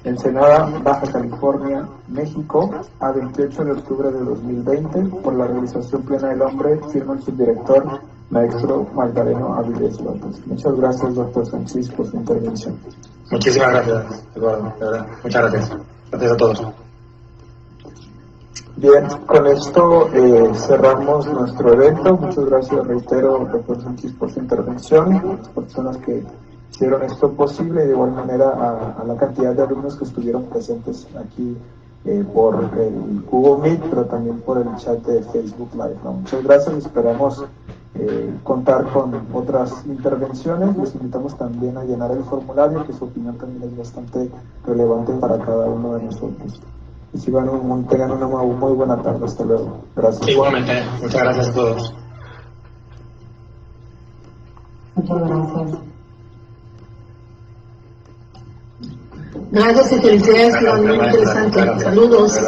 Ensenada, Baja California, México, a 28 de octubre de 2020, por la realización plena del hombre, firma el subdirector, maestro Magdaleno Avilés López. Muchas gracias, doctor Sanchís, por su intervención. Muchísimas gracias, Eduardo, de verdad. Muchas gracias. Gracias a todos. Bien, con esto cerramos nuestro evento. Muchas gracias, reitero, doctor Sanchís, por su intervención, a las personas que hicieron esto posible, y de igual manera a la cantidad de alumnos que estuvieron presentes aquí por el Google Meet, pero también por el chat de Facebook Live, ¿no? Muchas gracias, esperamos contar con otras intervenciones. Les invitamos también a llenar el formulario, que su opinión también es bastante relevante para cada uno de nosotros. Y si tengan una muy buena tarde. Hasta luego. Gracias. Igualmente, muchas gracias a todos. Muchas gracias. Gracias y felicidades, muy interesante. Saludos.